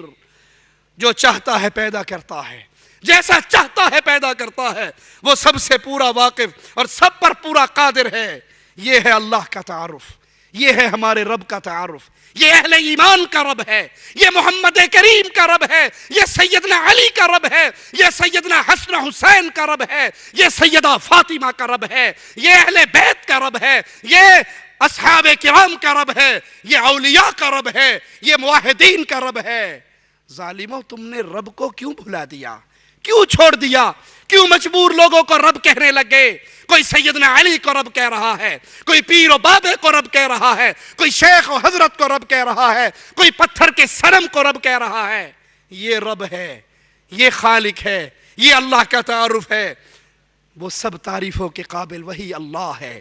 جو چاہتا ہے پیدا کرتا ہے، جیسا چاہتا ہے پیدا کرتا ہے. وہ سب سے پورا واقف اور سب پر پورا قادر ہے. یہ ہے اللہ کا تعارف، یہ ہے ہمارے رب کا تعارف. یہ اہل ایمان کا رب ہے، یہ محمد کریم کا رب ہے، یہ سیدنا علی کا رب ہے، یہ سیدنا حسن حسین کا رب ہے، یہ سیدہ فاطمہ کا رب ہے، یہ اہل بیت کا رب ہے، یہ اصحاب کرام کا رب ہے، یہ اولیاء کا رب ہے، یہ موحدین کا رب ہے. ظالموں، تم نے رب کو کیوں بھلا دیا؟ کیوں چھوڑ دیا؟ کیوں مجبور لوگوں کو رب کہنے لگے؟ کوئی سیدنا علی کو رب کہہ رہا ہے، کوئی پیر و بابے کو رب کہہ رہا ہے، کوئی شیخ و حضرت کو رب کہہ رہا ہے، کوئی پتھر کے صنم کو رب کہہ رہا ہے. یہ رب ہے، یہ خالق ہے، یہ اللہ کا تعارف ہے. وہ سب تعریفوں کے قابل وہی اللہ ہے.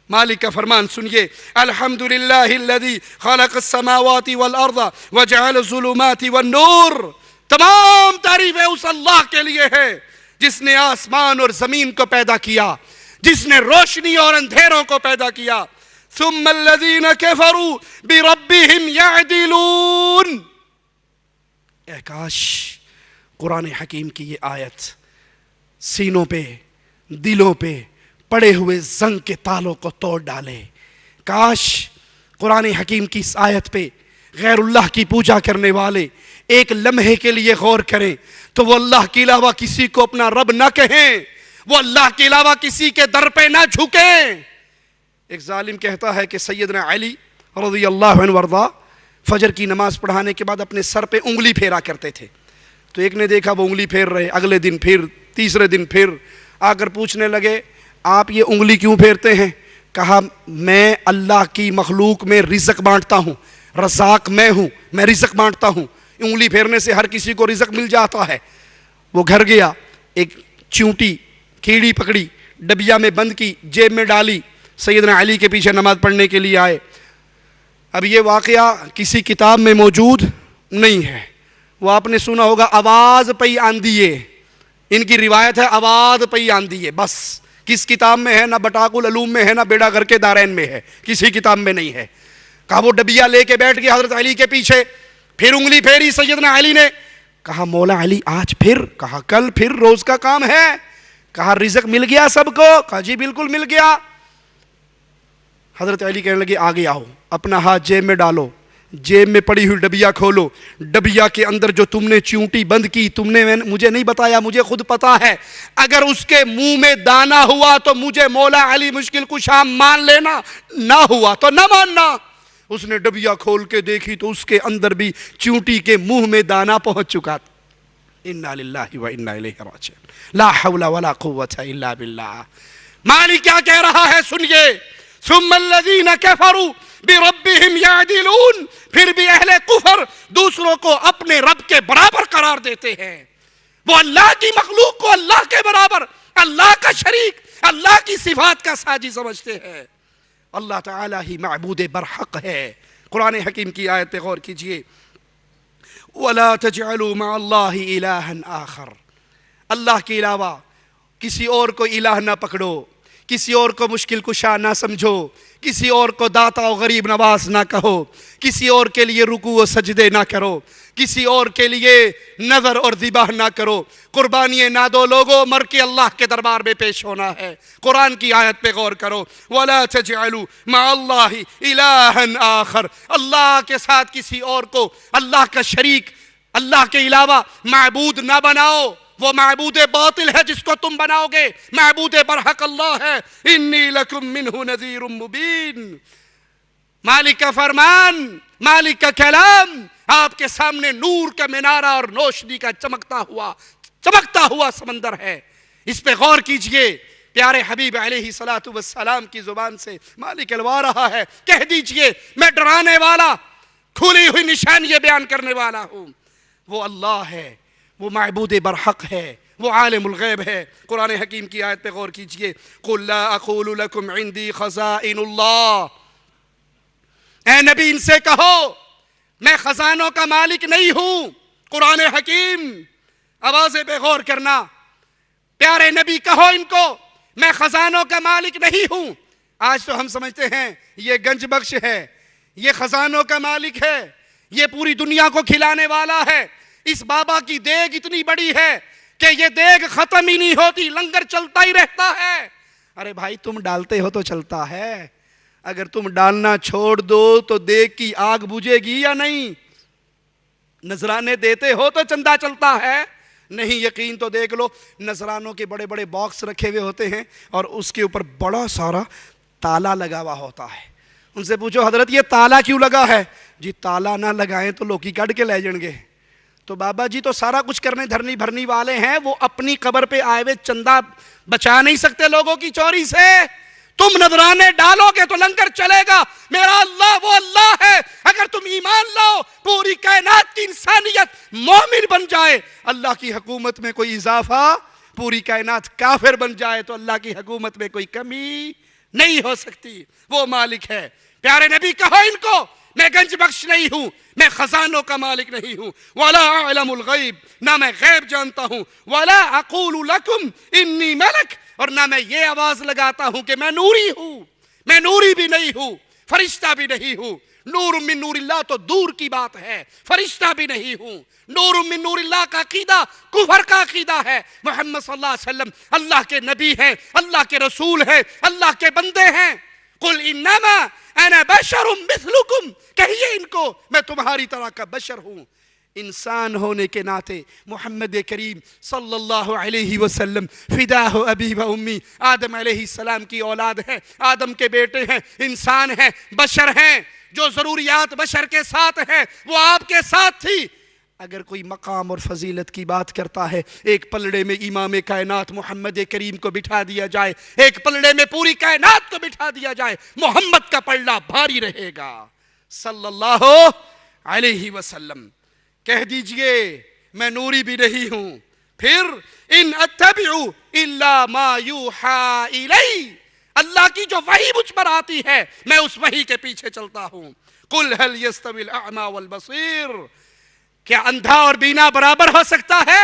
مالک کا فرمان سنیے، الحمدللہ الذی خلق السماوات والارض وجعل الظلمات والنور. تمام تعریفیں اس اللہ کے لیے ہے جس نے آسمان اور زمین کو پیدا کیا، جس نے روشنی اور اندھیروں کو پیدا کیا. ثم الذین کفروا بربہم یعدلون. اے کاش قرآن حکیم کی یہ آیت سینوں پہ، دلوں پہ پڑے ہوئے زنگ کے تالوں کو توڑ ڈالے. کاش قرآن حکیم کی اس آیت پہ غیر اللہ کی پوجا کرنے والے ایک لمحے کے لیے غور کریں تو وہ اللہ کے علاوہ کسی کو اپنا رب نہ کہیں، وہ اللہ کے علاوہ کسی کے در پہ نہ جھکیں. ایک ظالم کہتا ہے کہ سیدنا علی رضی اللہ عنہ وارضا فجر کی نماز پڑھانے کے بعد اپنے سر پہ انگلی پھیرا کرتے تھے. تو ایک نے دیکھا وہ انگلی پھیر رہے، اگلے دن پھر، تیسرے دن پھر آ کر پوچھنے لگے آپ یہ انگلی کیوں پھیرتے ہیں؟ کہا میں اللہ کی مخلوق میں رزق بانٹتا ہوں، رزاق میں ہوں، میں رزق بانٹتا ہوں. انگلی پھیرنے سے ہر کسی کو رزق مل جاتا ہے. وہ گھر گیا، ایک چونٹی کیڑی پکڑی، ڈبیا میں بند کی، جیب میں ڈالی، سیدنا علی کے پیچھے نماز پڑھنے کے لیے آئے. اب یہ واقعہ کسی کتاب میں موجود نہیں ہے، وہ آپ نے سنا ہوگا آواز پئی آندیے، ان کی روایت ہے آباد پئی آندھی ہے، بس کس کتاب میں ہے؟ نہ بٹاق العلوم میں ہے، نہ بیڑا گھر کے دارین میں ہے، کسی کتاب میں نہیں ہے۔ کہا وہ ڈبیا لے کے بیٹھ گیا حضرت علی کے پیچھے، پھر انگلی پھیری سیدنا علی نے، کہا مولا علی آج پھر؟ کہا کل پھر، روز کا کام ہے۔ کہا رزق مل گیا سب کو؟ کہا جی بالکل مل گیا۔ حضرت علی کہنے لگے آگے آؤ، اپنا ہاتھ جیب میں ڈالو، جیب میں پڑی ہوئی ڈبیا کھولو، ڈبیا کے اندر جو تم نے چیونٹی بند کی، تم نے مجھے نہیں بتایا، مجھے خود پتا ہے، اگر اس کے منہ میں دانا ہوا تو مجھے مولا علی مشکل کشا مان لینا، نہ ہوا تو نہ ماننا۔ اس نے ڈبیا کھول کے دیکھی تو اس کے اندر بھی چیونٹی کے منہ میں دانا پہنچ چکا تھا۔ انا للہ و انا الیہ راجعون، لا حول ولا قوت الا باللہ۔ مالک کیا کہہ رہا ہے سنیے، ثم الذین کفروا بربہم یعدلون، پھر بھی اہل کفر دوسروں کو اپنے رب کے برابر قرار دیتے ہیں، وہ اللہ کی مخلوق کو اللہ کے برابر، اللہ کا شریک، اللہ کی صفات کا ساجی سمجھتے ہیں۔ اللہ تعالی ہی معبود برحق ہے۔ قرآن حکیم کی آیت پہ غور کیجئے، وَلَا تَجْعَلُوا مَعَ اللَّهِ إِلَٰهًا آخر، اللہ کے علاوہ کسی اور کو الہ نہ پکڑو، کسی اور کو مشکل کشا نہ سمجھو، کسی اور کو داتا و غریب نواز نہ کہو، کسی اور کے لیے رکوع و سجدے نہ کرو، کسی اور کے لیے نظر اور ذبح نہ کرو، قربانیاں نہ دو، لوگوں مر کے اللہ کے دربار میں پیش ہونا ہے۔ قرآن کی آیت پہ غور کرو، وَلَا تَجْعَلُوا مَعَ اللَّهِ إِلَٰهًا آخر، اللہ کے ساتھ کسی اور کو اللہ کا شریک، اللہ کے علاوہ معبود نہ بناؤ، وہ معبود باطل ہے جس کو تم بناؤ گے، معبود برحق اللہ ہے۔ انی لکم منہ نذیر مبین، مالک کا فرمان، مالک کا کلام آپ کے سامنے نور کا منارہ اور روشنی کا چمکتا ہوا سمندر ہے۔ اس پہ غور کیجئے، پیارے حبیب علیہ السلام کی زبان سے مالک الوا رہا ہے، کہہ دیجئے میں ڈرانے والا، کھلی ہوئی نشانیاں بیان کرنے والا ہوں۔ وہ اللہ ہے، وہ معبود برحق ہے، وہ عالم الغیب ہے۔ قرآن حکیم کی آیت پہ غور کیجئے، قُلْ لَا أَقُولُ لَكُمْ عِنْدِي خَزَائِنُ اللَّهِ، اے نبی ان سے کہو میں خزانوں کا مالک نہیں ہوں۔ قرآن حکیم، آوازیں پہ غور کرنا، پیارے نبی کہو ان کو میں خزانوں کا مالک نہیں ہوں۔ آج تو ہم سمجھتے ہیں یہ گنج بخش ہے، یہ خزانوں کا مالک ہے، یہ پوری دنیا کو کھلانے والا ہے، اس بابا کی دیگ اتنی بڑی ہے کہ یہ دیگ ختم ہی نہیں ہوتی، لنگر چلتا ہی رہتا ہے۔ ارے بھائی تم ڈالتے ہو تو چلتا ہے، اگر تم ڈالنا چھوڑ دو تو دیگ کی آگ بجھے گی یا نہیں؟ نذرانے دیتے ہو تو چندہ چلتا ہے؟ نہیں یقین تو دیکھ لو، نذرانوں کے بڑے بڑے باکس رکھے ہوئے ہوتے ہیں اور اس کے اوپر بڑا سارا تالا لگا ہوا ہوتا ہے۔ ان سے پوچھو حضرت یہ تالا کیوں لگا ہے؟ جی تالا نہ لگائیں تو لوکی کٹ کے لے جائیں گے۔ تو بابا جی تو سارا کچھ کرنے دھرنی بھرنی والے ہیں، وہ اپنی قبر پہ آئے ہوئے چندہ بچا نہیں سکتے لوگوں کی چوری سے۔ تم نذرانے ڈالو گے تو لنگر چلے گا۔ میرا اللہ وہ اللہ ہے، اگر تم ایمان لاؤ پوری کائنات کی انسانیت مومن بن جائے، اللہ کی حکومت میں کوئی اضافہ، پوری کائنات کافر بن جائے تو اللہ کی حکومت میں کوئی کمی نہیں ہو سکتی۔ وہ مالک ہے۔ پیارے نبی کہو ان کو میں گنج بخش نہیں ہوں، میں خزانوں کا مالک نہیں ہوں، وَلَا أَعْلَمُ الْغَيْبِ، نہ میں غیب جانتا ہوں، وَلَا أَقُولُ لَكُمْ إِنِّي مَلَكٌ، اور نہ میں یہ آواز لگاتا ہوں کہ میں نوری ہوں، میں نوری بھی نہیں ہوں، فرشتہ بھی نہیں ہوں۔ نور من نور اللہ تو دور کی بات ہے، فرشتہ بھی نہیں ہوں۔ نور من نور اللہ کا عقیدہ کفر کا عقیدہ ہے۔ محمد صلی اللہ علیہ وسلم اللہ کے نبی ہیں، اللہ کے رسول ہیں، اللہ کے بندے ہیں۔ قُلْ إِنَّمَا أَنَا بَشَرٌ مِثْلُكُمْ، کہیے ان کو میں تمہاری طرح کا بشر ہوں۔ انسان ہونے کے ناطے محمد کریم صلی اللہ علیہ وسلم فداہ ابی و امی، آدم علیہ السلام کی اولاد ہے، آدم کے بیٹے ہیں، انسان ہیں، بشر ہیں، جو ضروریات بشر کے ساتھ ہیں وہ آپ کے ساتھ تھی۔ اگر کوئی مقام اور فضیلت کی بات کرتا ہے، ایک پلڑے میں امام کائنات محمد کریم کو بٹھا دیا جائے، ایک پلڑے میں پوری کائنات کو بٹھا دیا جائے، محمد کا پلڑا بھاری رہے گا صلی اللہ علیہ وسلم۔ کہہ دیجئے میں نوری بھی نہیں ہوں۔ پھر ان اتبع الا ما یوحا الی، اللہ کی جو وحی مجھ پر آتی ہے میں اس وحی کے پیچھے چلتا ہوں۔ قل هل يستوي الاعمى والبصير، کیا اندھا اور بینا برابر ہو سکتا ہے؟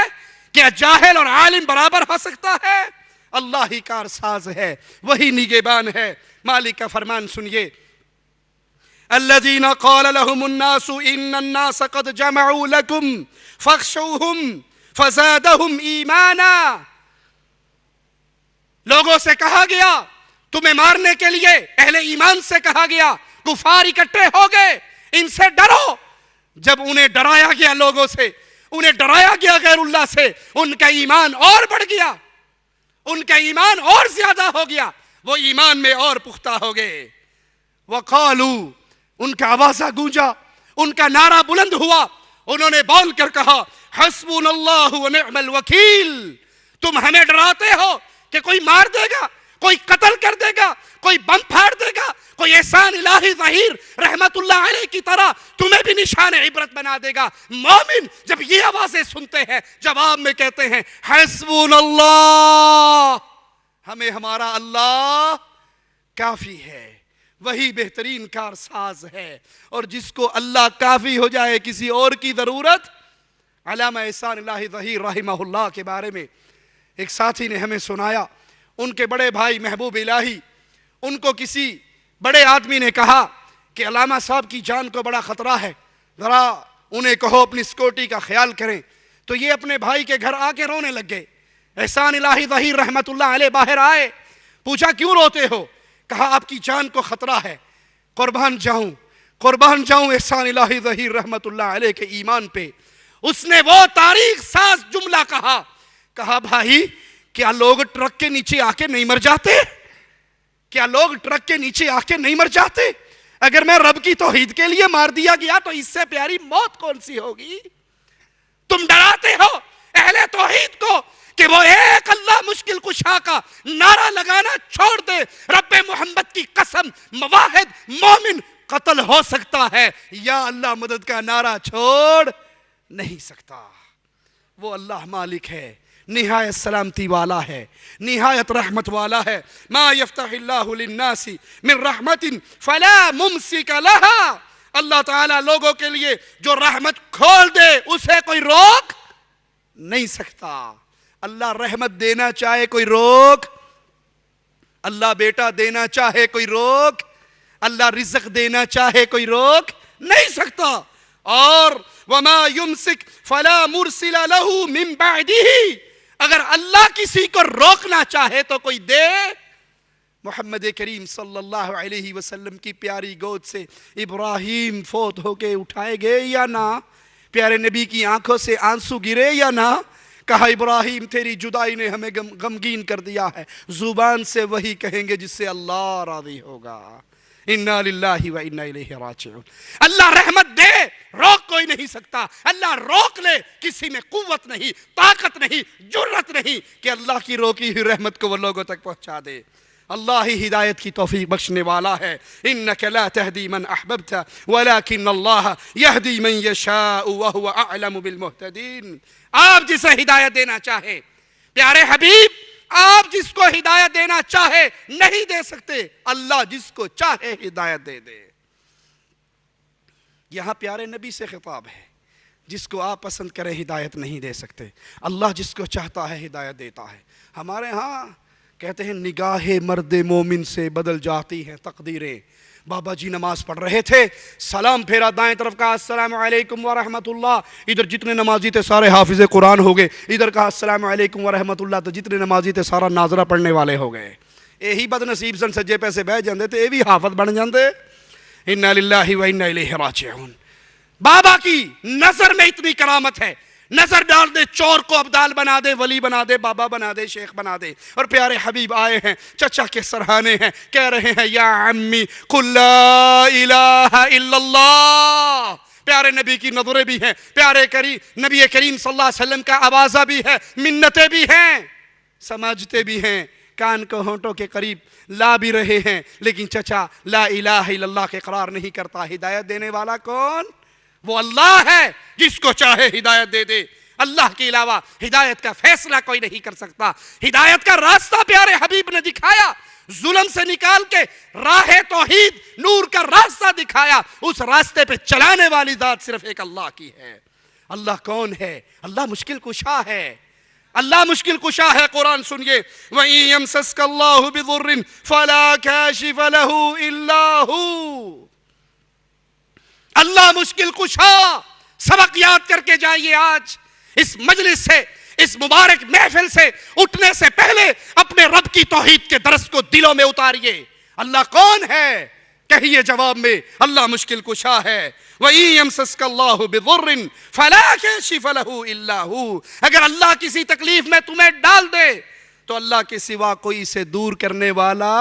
کیا جاہل اور عالم برابر ہو سکتا ہے؟ اللہ ہی کارساز ہے، وہی نگہبان ہے۔ مالک کا فرمان سنیے، الذین قال لهم الناس ان الناس قد جمعوا لكم فاخشوهم فزادهم ایمانا، لوگوں سے کہا گیا تمہیں مارنے کے لیے، اہل ایمان سے کہا گیا کفار اکٹھے ہو گئے ان سے ڈرو۔ جب انہیں ڈرایا گیا لوگوں سے، انہیں ڈرایا گیا غیر اللہ سے، ان کا ایمان اور بڑھ گیا، ان کا ایمان اور زیادہ ہو گیا، وہ ایمان میں اور پختہ ہو گئے۔ وقالو، ان کا آوازہ گونجا، ان کا نعرہ بلند ہوا، انہوں نے بول کر کہا حسبنا اللہ ونعم الوکیل، تم ہمیں ڈراتے ہو کہ کوئی مار دے گا، کوئی قتل کر دے گا، کوئی بم پھاڑ دے گا، کوئی احسان الہی ظہیر رحمت اللہ علیہ کی طرح تمہیں بھی نشان عبرت بنا دے گا۔ مومن جب یہ آوازیں سنتے ہیں، جواب میں کہتے ہیں حسبنا اللہ، ہمیں ہمارا اللہ کافی ہے، وہی بہترین کارساز ہے۔ اور جس کو اللہ کافی ہو جائے، کسی اور کی ضرورت۔ علامہ احسان الہی ظہیر رحمہ اللہ کے بارے میں ایک ساتھی نے ہمیں سنایا، ان کے بڑے بھائی محبوب الہی، ان کو کسی بڑے آدمی نے کہا کہ علامہ صاحب کی جان کو بڑا خطرہ ہے، ذرا انہیں کہو اپنی سیکورٹی کا خیال کریں۔ تو یہ اپنے بھائی کے گھر آ کے رونے لگ گئے۔ احسان الہی ظہیر رحمت اللہ علیہ باہر آئے، پوچھا کیوں روتے ہو؟ کہا آپ کی جان کو خطرہ ہے۔ قربان جاؤں احسان الہی ظہیر رحمت اللہ علیہ کے ایمان پہ۔ اس نے وہ تاریخ ساز جملہ کہا بھائی کیا لوگ ٹرک کے نیچے آ کے نہیں مر جاتے؟ کیا لوگ ٹرک کے نیچے آ کے نہیں مر جاتے؟ اگر میں رب کی توحید کے لیے مار دیا گیا تو اس سے پیاری موت کون سی ہوگی؟ تم ڈراتے ہو اہل توحید کو کہ وہ ایک اللہ مشکل کشا کا نعرہ لگانا چھوڑ دے۔ رب محمد کی قسم، مواحد مومن قتل ہو سکتا ہے، یا اللہ مدد کا نعرہ چھوڑ نہیں سکتا۔ وہ اللہ مالک ہے، نہایت سلامتی والا ہے، نہایت رحمت والا ہے۔ ما یفتح اللہ للناس من رحمت فلا ممسک لها، اللہ تعالیٰ لوگوں کے لیے جو رحمت کھول دے اسے کوئی روک نہیں سکتا۔ اللہ رحمت دینا چاہے کوئی روک، اللہ بیٹا دینا چاہے کوئی روک، اللہ رزق دینا چاہے کوئی روک نہیں سکتا۔ اور وما یمسک فلا مرسل له من بعده، اگر اللہ کسی کو روکنا چاہے تو کوئی دے۔ محمد کریم صلی اللہ علیہ وسلم کی پیاری گود سے ابراہیم فوت ہو کے اٹھائے گئے یا نہ؟ پیارے نبی کی آنکھوں سے آنسو گرے یا نہ؟ کہا ابراہیم تیری جدائی نے ہمیں غمگین کر دیا ہے، زبان سے وہی کہیں گے جس سے اللہ راضی ہوگا۔ انا للہ و انا الیہ راجعون۔ اللہ رحمت دے، روک کوئی نہیں سکتا۔ اللہ روک لے، کسی میں قوت نہیں، طاقت نہیں، جرت نہیں کہ اللہ کی روکی ہوئی رحمت کو وہ لوگوں تک پہنچا دے۔ اللہ ہی ہدایت کی توفیق بخشنے والا ہے۔ انک لا تہدی من احببت ولکن اللہ یہدی من یشاء وہو اعلم بالمہتدین۔ آپ جسے ہدایت دینا چاہے، پیارے حبیب آپ جس کو ہدایت دینا چاہے نہیں دے سکتے، اللہ جس کو چاہے ہدایت دے دے۔ یہاں پیارے نبی سے خطاب ہے، جس کو آپ پسند کریں ہدایت نہیں دے سکتے، اللہ جس کو چاہتا ہے ہدایت دیتا ہے۔ ہمارے ہاں کہتے ہیں نگاہ مرد مومن سے بدل جاتی ہیں تقدیریں۔ بابا جی نماز پڑھ رہے تھے، سلام پھیرا، دائیں طرف کہا السلام علیکم ورحمت اللہ، ادھر جتنے نمازی تھے سارے حافظ قرآن ہو گئے، ادھر کہا السلام علیکم ورحمت اللہ تو جتنے نمازی تھے سارا ناظرہ پڑھنے والے ہو گئے۔ یہی بد نصیب سن سجے پیسے بہ جاندے تھے، یہ بھی حافظ بن جاندے۔ انا للہ و انا الیہ راجعون۔ بابا کی نظر میں اتنی کرامت ہے، نظر ڈال دے چور کو ابدال بنا دے، ولی بنا دے، بابا بنا دے، شیخ بنا دے۔ اور پیارے حبیب آئے ہیں، چچا کے سرہانے ہیں، کہہ رہے ہیں یا عمی قل لا الہ الا اللہ۔ پیارے نبی کی نظریں بھی ہیں، پیارے نبی کریم صلی اللہ علیہ وسلم کا آوازہ بھی ہے، منتیں بھی ہیں، سمجھتے بھی ہیں، کان کو ہونٹوں کے قریب لا بھی رہے ہیں، لیکن چچا لا الہ الا اللہ کے اقرار نہیں کرتا۔ ہدایت دینے والا کون؟ وہ اللہ ہے، جس کو چاہے ہدایت دے دے۔ اللہ کے علاوہ ہدایت کا فیصلہ کوئی نہیں کر سکتا۔ ہدایت کا راستہ پیارے حبیب نے دکھایا، ظلم سے نکال کے راہ توحید نور کا راستہ دکھایا۔ اس راستے پہ چلانے والی ذات صرف ایک اللہ کی ہے۔ اللہ کون ہے؟ اللہ مشکل کشا ہے، اللہ مشکل کشا ہے. قرآن سنیے, وَإِن يَمْسَسْكَ اللَّهُ بِضُرٍّ فَلَا كَاشِفَ لَهُ إِلَّا هُوَ. اللہ مشکل کشا. سبق یاد کر کے جائیے. آج اس مجلس سے, اس مبارک محفل سے اٹھنے سے پہلے اپنے رب کی توحید کے درس کو دلوں میں اتاریے. اللہ کون ہے؟ کہیے جواب میں, اللہ مشکل کشا ہے. وَإِن يَمْسَسْكَ اللَّهُ بِضُرٍّ فَلَا كَاشِفَ لَهُ إِلَّا هُوَ. اگر اللہ کسی تکلیف میں تمہیں ڈال دے تو اللہ کے سوا کوئی اسے دور کرنے والا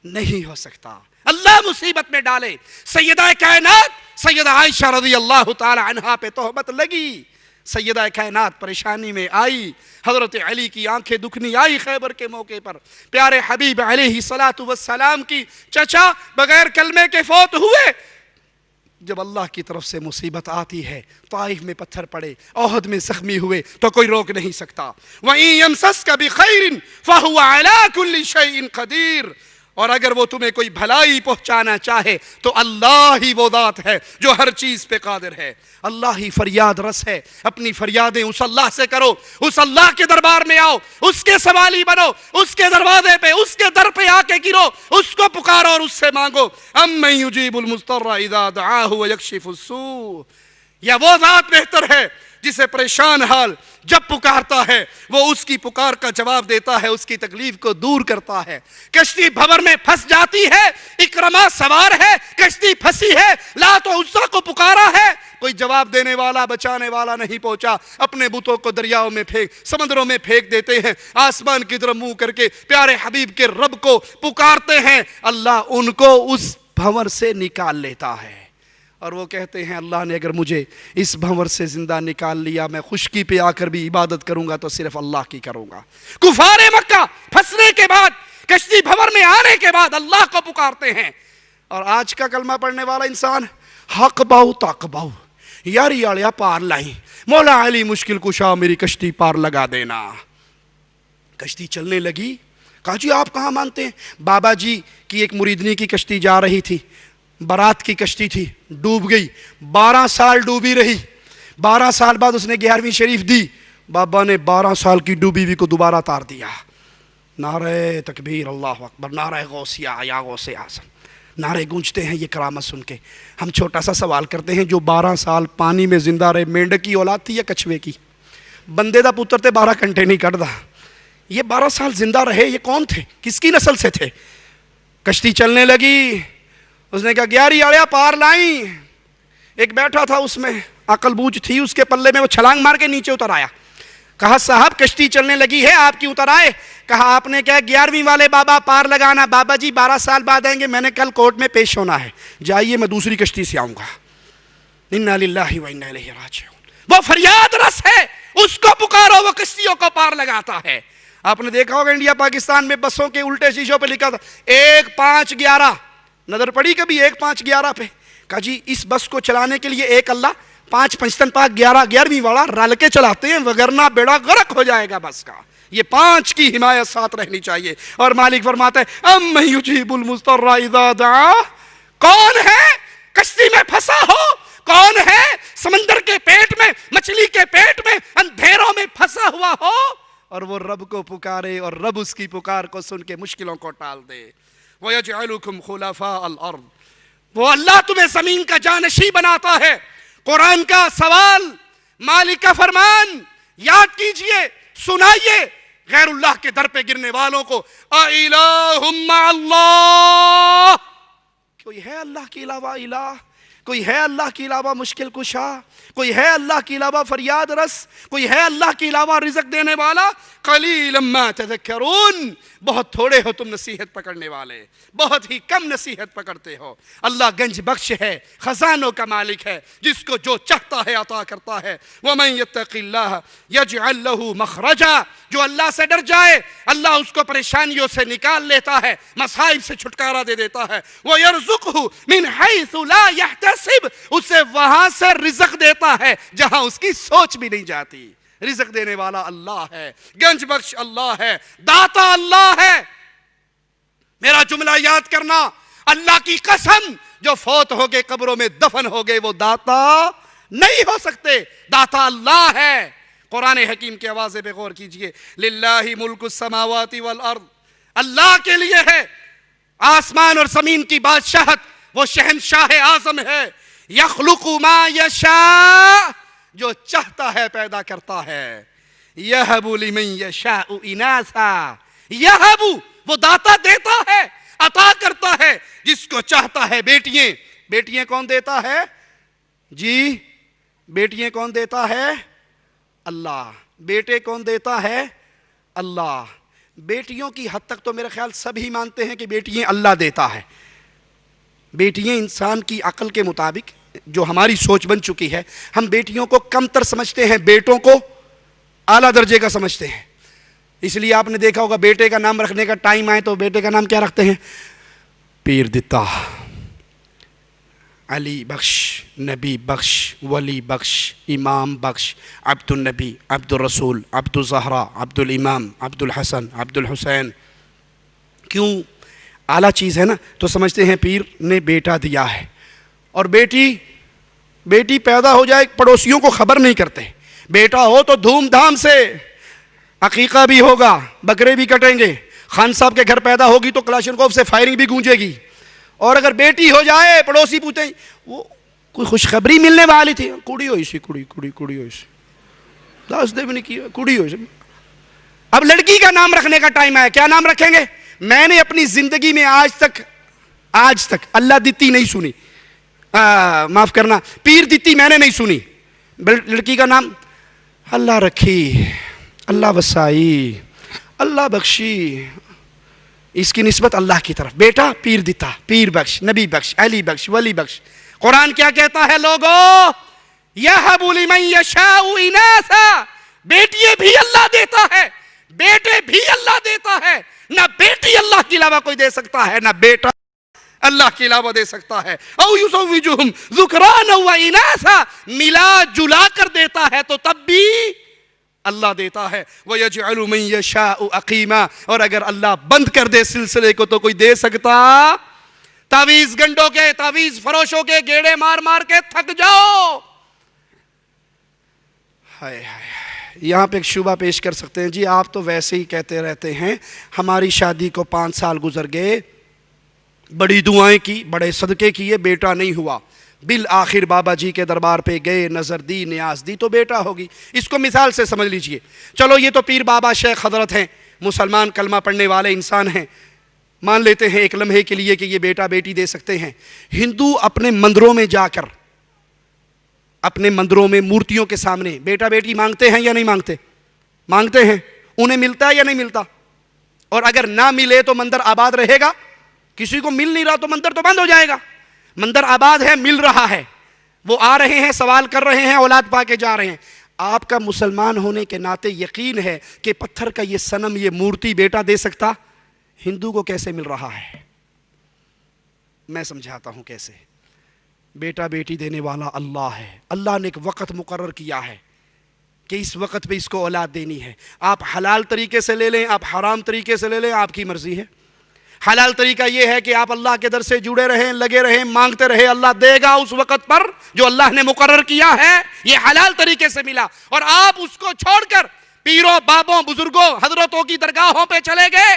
نہیں ہو سکتا. اللہ مصیبت میں ڈالے. سیدہ کائنات سیدہ عائشہ رضی اللہ تعالی عنہا پہ تہمت لگی. سیدہ کائنات پریشانی میں آئی. حضرت علی کی آنکھیں دکھنی آئی خیبر کے موقع پر. پیارے حبیب علیہ السلام کی چچا بغیر کلمے کے فوت ہوئے. جب اللہ کی طرف سے مصیبت آتی ہے, طائف میں پتھر پڑے, احد میں زخمی ہوئے, تو کوئی روک نہیں سکتا. وَإِن يَمْسَسْكَ بِخَيْرٍ فَهُوَ عَلَى كُلِّ شَيْءٍ قَدِيرٌ. اور اگر وہ تمہیں کوئی بھلائی پہنچانا چاہے تو اللہ ہی وہ ذات ہے جو ہر چیز پہ قادر ہے. اللہ ہی فریاد رس ہے. اپنی فریادیں اس اللہ سے کرو, اس اللہ کے دربار میں آؤ, اس کے سوالی بنو, اس کے دروازے پہ, اس کے در پہ آ کے گرو, اس کو پکارو اور اس سے مانگو. اَمَّن يُجِيبُ الْمُضْطَرَّ إِذَا دَعَاهُ وَيَكْشِفُ السُّوءَ. یا وہ ذات بہتر ہے جسے پریشان حال جب پکارتا ہے وہ اس کی پکار کا جواب دیتا ہے, اس کی تکلیف کو دور کرتا ہے. کشتی بھور میں پھنس جاتی ہے, اکرما سوار ہے, کشتی پھنسی ہے, لات و عزا کو پکارا ہے, کوئی جواب دینے والا بچانے والا نہیں پہنچا. اپنے بتوں کو دریاؤں میں پھینک, سمندروں میں پھینک دیتے ہیں. آسمان کی طرف منہ کر کے پیارے حبیب کے رب کو پکارتے ہیں. اللہ ان کو اس بھنور سے نکال لیتا ہے. اور وہ کہتے ہیں اللہ نے اگر مجھے اس بھنور سے زندہ نکال لیا, میں خشکی پہ آ کر بھی عبادت کروں گا تو صرف اللہ کی کروں گا. کفار مکہ پھنسنے کے بعد, کشتی بھنور میں آنے کے بعد اللہ کو پکارتے ہیں. اور آج کا کلمہ پڑھنے والا انسان حق باؤ تاک باؤ, یاری آڑیا پار لائیں, مولا علی مشکل کشا میری کشتی پار لگا دینا. کشتی چلنے لگی. کہا جی آپ کہاں مانتے ہیں؟ بابا جی کی ایک مریدنی کی کشتی جا رہی تھی, برات کی کشتی تھی, ڈوب گئی. 12 سال ڈوبی رہی. 12 سال بعد اس نے 11ویں شریف دی. بابا نے 12 سال کی ڈوبی ہوئی کو دوبارہ تار دیا. نعرہ تکبیر, اللہ اکبر, نعرہ غوثیہ یا غوث اعظم, نعرے گونجتے ہیں یہ کرامت سن کے. ہم چھوٹا سا سوال کرتے ہیں, جو 12 سال پانی میں زندہ رہے, مینڈک کی اولاد تھی یا کچھوے کی؟ بندے دا پتر تے 12 گھنٹے نہیں کٹدا. یہ 12 سال زندہ رہے, یہ کون تھے, کس کی نسل سے تھے؟ کشتی چلنے لگی. اس نے کہا 11 آڑیا پار لائیں. ایک بیٹھا تھا اس میں, عقل بوجھ تھی اس کے پلے میں, وہ چھلانگ مار کے نیچے اتر آیا. کہا صاحب کشتی چلنے لگی ہے, آپ کی اتر آئے؟ کہا آپ نے کہا 11ویں والے بابا پار لگانا. بابا جی 12 سال بعد آئیں گے, میں نے کل کورٹ میں پیش ہونا ہے, جائیے میں دوسری کشتی سے آؤں گا. انا للہ و انا الیہ راجعون. وہ فریاد رس ہے, اس کو پکارو, وہ کشتیوں کو پار لگاتا ہے. آپ نے دیکھا ہوگا انڈیا پاکستان میں بسوں کے الٹے شیشوں پہ لکھا تھا 1511. نظر پڑی کبھی 1511 پہ؟ کہا جی اس بس کو چلانے کے لیے ایک اللہ, 5 پنجتن پاک 11ویں والا رل کے چلاتے ہیں, وگرنہ بیڑا غرق ہو جائے گا بس کا. یہ 5 کی حمایت ساتھ رہنی چاہیے. اور مالک فرماتا ہے اَمَّن يُجِيبُ الْمُضْطَرَّ إِذَا دَعَاهُ. کون ہے کشتی میں پھنسا ہو, کون ہے سمندر کے پیٹ میں, مچھلی کے پیٹ میں, اندھیروں میں پھنسا ہوا ہو, اور وہ رب کو پکارے اور رب اس کی پکار کو سن کے مشکلوں کو ٹال دے. وَيَجْعَلُكُمْ خُلَفَاءَ الْأَرْضِ. وہ اللہ تمہیں زمین کا جانشین بناتا ہے. قرآن کا سوال, مالک کا فرمان یاد کیجئے, سنائیے غیر اللہ کے در پہ گرنے والوں کو. اَإِلَٰهٌ مَّعَ اللَّهِ. کوئی ہے اللہ کے علاوہ الہ؟ کوئی ہے اللہ کے علاوہ مشکل کشا؟ کوئی ہے اللہ کے علاوہ فریاد رس؟ کوئی ہے اللہ کے علاوہ رزق دینے والا؟ قلیلا ما تذکرون. بہت تھوڑے ہو تم نصیحت پکڑنے والے, بہت ہی کم نصیحت پکڑتے ہو. اللہ گنج بخش ہے, خزانوں کا مالک ہے, جس کو جو چاہتا ہے عطا کرتا ہے. ومن یتق اللہ یجعل لہ مخرجا. جو اللہ سے ڈر جائے اللہ اس کو پریشانیوں سے نکال لیتا ہے, مصائب سے چھٹکارا دے دیتا ہے. وَيَرْزُقْهُ مِنْ حَيْثُ لَا يَحْتَسِبْ. اسے وہاں سے رزق دیتا ہے جہاں اس کی سوچ بھی نہیں جاتی. رزق دینے والا اللہ ہے, گنج بخش اللہ ہے, داتا اللہ ہے. میرا جملہ یاد کرنا, اللہ کی قسم جو فوت ہو گئے قبروں میں دفن ہو گئے وہ داتا نہیں ہو سکتے. داتا اللہ ہے. قرآن حکیم کی آواز پہ غور کیجئے. للہ ملک السماوات والارض، اللہ کے لیے ہے آسمان اور زمین کی بادشاہت، وہ شہنشاہ اعظم ہے. یخلق ما یشاء، جو چاہتا ہے پیدا کرتا ہے. یہب لمن یشاء اناثا، یہب وہ داتا دیتا ہے، عطا کرتا ہے جس کو چاہتا ہے بیٹیاں. بیٹیاں کون دیتا ہے جی؟ بیٹیاں کون دیتا ہے؟ اللہ. بیٹے کون دیتا ہے؟ اللہ. بیٹیوں کی حد تک تو میرے خیال سبھی مانتے ہیں کہ بیٹیاں اللہ دیتا ہے. بیٹیاں انسان کی عقل کے مطابق جو ہماری سوچ بن چکی ہے، ہم بیٹیوں کو کم تر سمجھتے ہیں، بیٹوں کو اعلیٰ درجے کا سمجھتے ہیں. اس لیے آپ نے دیکھا ہوگا بیٹے کا نام رکھنے کا ٹائم آئے تو بیٹے کا نام کیا رکھتے ہیں؟ پیر دتا، علی بخش، نبی بخش، ولی بخش، امام بخش، عبد النبی، عبد الرسول، عبد الزہرا، عبد الامام، عبد الحسن، عبد الحسین. کیوں؟ اعلیٰ چیز ہے نا، تو سمجھتے ہیں پیر نے بیٹا دیا ہے. اور بیٹی پیدا ہو جائے پڑوسیوں کو خبر نہیں کرتے. بیٹا ہو تو دھوم دھام سے عقیقہ بھی ہوگا، بکرے بھی کٹیں گے. خان صاحب کے گھر پیدا ہوگی تو کلاشنکوف سے فائرنگ بھی گونجے گی. اور اگر بیٹی ہو جائے پڑوسی پوچھیں وہ کوئی خوشخبری ملنے والی تھی، کڑی ہوئی سی، کڑی ہوئی سی، دس دے بھی نہیں کیا، کڑی ہوئی سی. اب لڑکی کا نام رکھنے کا ٹائم آیا، کیا نام رکھیں گے؟ میں نے اپنی زندگی میں آج تک اللہ دیتی نہیں سنی، معاف کرنا، پیر دیتی میں نے نہیں سنی. لڑکی کا نام اللہ رکھی، اللہ وسائی، اللہ بخشی، اس کی نسبت اللہ کی طرف. بیٹا پیر دیتا، پیر بخش، نبی بخش، علی بخش، ولی بخش. قرآن کیا کہتا ہے لوگو؟ یہب لمن یشاء اناثا، بیٹیے بھی اللہ دیتا ہے، بیٹے بھی اللہ دیتا ہے. نہ بیٹی اللہ کے علاوہ کوئی دے سکتا ہے، نہ بیٹا اللہ کے علاوہ دے سکتا ہے. او یزوجہم ذکرانا و اناثا، ملا جلا کر دیتا ہے تو تب بھی اللہ دیتا ہے. وَيَجْعَلُ مَن يَشَاءُ عَقِيمًا، اور اگر اللہ بند کر دے سلسلے کو تو کوئی دے سکتا؟ تعویذ گنڈوں کے، تعویذ فروشوں کے گیڑے مار مار کے تھک جاؤ. ہائے ہائے، یہاں پہ ایک شبہ پیش کر سکتے ہیں جی آپ تو ویسے ہی کہتے رہتے ہیں، ہماری شادی کو 5 سال گزر گئے، بڑی دعائیں کی، بڑے صدقے کیے، بیٹا نہیں ہوا. بالآخر بابا جی کے دربار پہ گئے، نظر دی، نیاز دی تو بیٹا ہوگی. اس کو مثال سے سمجھ لیجئے. چلو یہ تو پیر بابا شیخ حضرت ہیں، مسلمان کلمہ پڑھنے والے انسان ہیں، مان لیتے ہیں ایک لمحے کے لیے کہ یہ بیٹا بیٹی دے سکتے ہیں. ہندو اپنے مندروں میں جا کر، اپنے مندروں میں مورتیوں کے سامنے بیٹا بیٹی مانگتے ہیں یا نہیں مانگتے؟ مانگتے ہیں. انہیں ملتا ہے یا نہیں ملتا؟ اور اگر نہ ملے تو مندر آباد رہے گا؟ کسی کو مل نہیں رہا تو مندر تو بند ہو جائے گا. مندر آباد ہے، مل رہا ہے، وہ آ رہے ہیں، سوال کر رہے ہیں، اولاد پا کے جا رہے ہیں. آپ کا مسلمان ہونے کے ناطے یقین ہے کہ پتھر کا یہ صنم، یہ مورتی بیٹا دے سکتا؟ ہندو کو کیسے مل رہا ہے؟ میں سمجھاتا ہوں کیسے. بیٹا بیٹی دینے والا اللہ ہے. اللہ نے ایک وقت مقرر کیا ہے کہ اس وقت پہ اس کو اولاد دینی ہے. آپ حلال طریقے سے لے لیں، آپ حرام طریقے سے لے لیں، آپ کی مرضی ہے. حلال طریقہ یہ ہے کہ آپ اللہ کے در سے جڑے رہیں، لگے رہیں، مانگتے رہیں، اللہ دے گا اس وقت پر جو اللہ نے مقرر کیا ہے. یہ حلال طریقے سے ملا. اور آپ اس کو چھوڑ کر پیروں، بابوں، بزرگوں، حضرتوں کی درگاہوں پہ چلے گئے،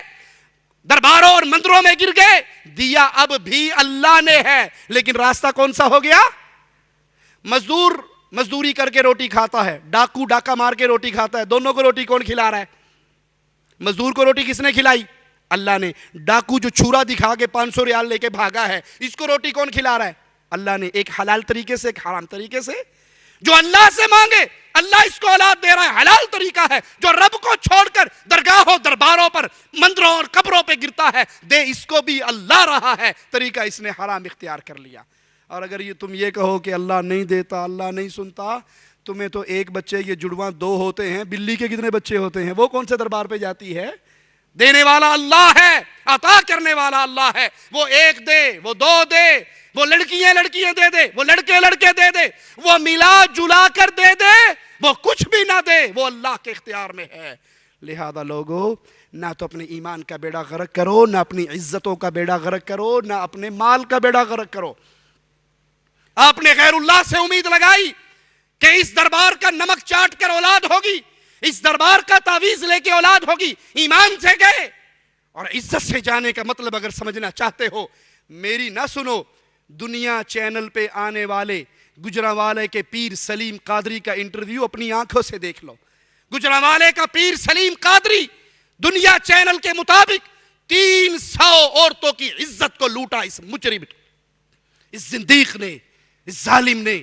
درباروں اور مندروں میں گر گئے. دیا اب بھی اللہ نے ہے، لیکن راستہ کون سا ہو گیا؟ مزدور مزدوری کر کے روٹی کھاتا ہے، ڈاکو ڈاکہ مار کے روٹی کھاتا ہے. دونوں کو روٹی کون کھلا رہا ہے؟ مزدور کو روٹی کس نے کھلائی؟ اللہ نے. ڈاکو جو چھورا دکھا کے 500 ریال لے کے بھاگا ہے، اس کو روٹی کون کھلا رہا ہے؟ اللہ نے. ایک حلال طریقے سے، ایک حرام طریقے سے. جو اللہ سے مانگے اللہ اس کو اولاد دے رہا ہے، حلال طریقہ ہے. جو رب کو چھوڑ کر درگاہوں، درباروں پر، مندروں اور قبروں پہ گرتا ہے، دے اس کو بھی اللہ رہا ہے. طریقہ اس نے حرام اختیار کر لیا. اور اگر تم یہ کہو کہ اللہ نہیں دیتا، اللہ نہیں سنتا، تمہیں تو ایک بچے، یہ جڑواں 2 ہوتے ہیں، بلی کے کتنے بچے ہوتے ہیں؟ وہ کون سے دربار پہ جاتی ہے؟ دینے والا اللہ ہے، عطا کرنے والا اللہ ہے. وہ 1 دے، وہ 2 دے، وہ لڑکیاں دے دے، وہ لڑکے دے دے، وہ ملا جلا کر دے دے، وہ کچھ بھی نہ دے، وہ اللہ کے اختیار میں ہے. لہذا لوگو، نہ تو اپنے ایمان کا بیڑا غرق کرو، نہ اپنی عزتوں کا بیڑا غرق کرو، نہ اپنے مال کا بیڑا غرق کرو. آپ نے غیر اللہ سے امید لگائی، کہ اس دربار کا نمک چاٹ کر اولاد ہوگی، اس دربار کا تعویذ لے کے اولاد ہوگی، ایمان سے گئے۔ اور عزت سے جانے کا مطلب اگر سمجھنا چاہتے ہو، میری نہ سنو، دنیا چینل پہ آنے والے گجرانوالے کے پیر سلیم قادری کا انٹرویو اپنی آنکھوں سے دیکھ لو۔ گجرانوالے کا پیر سلیم قادری دنیا چینل کے مطابق 300 عورتوں کی عزت کو لوٹا اس مجرم، اس زندیق نے، اس ظالم نے۔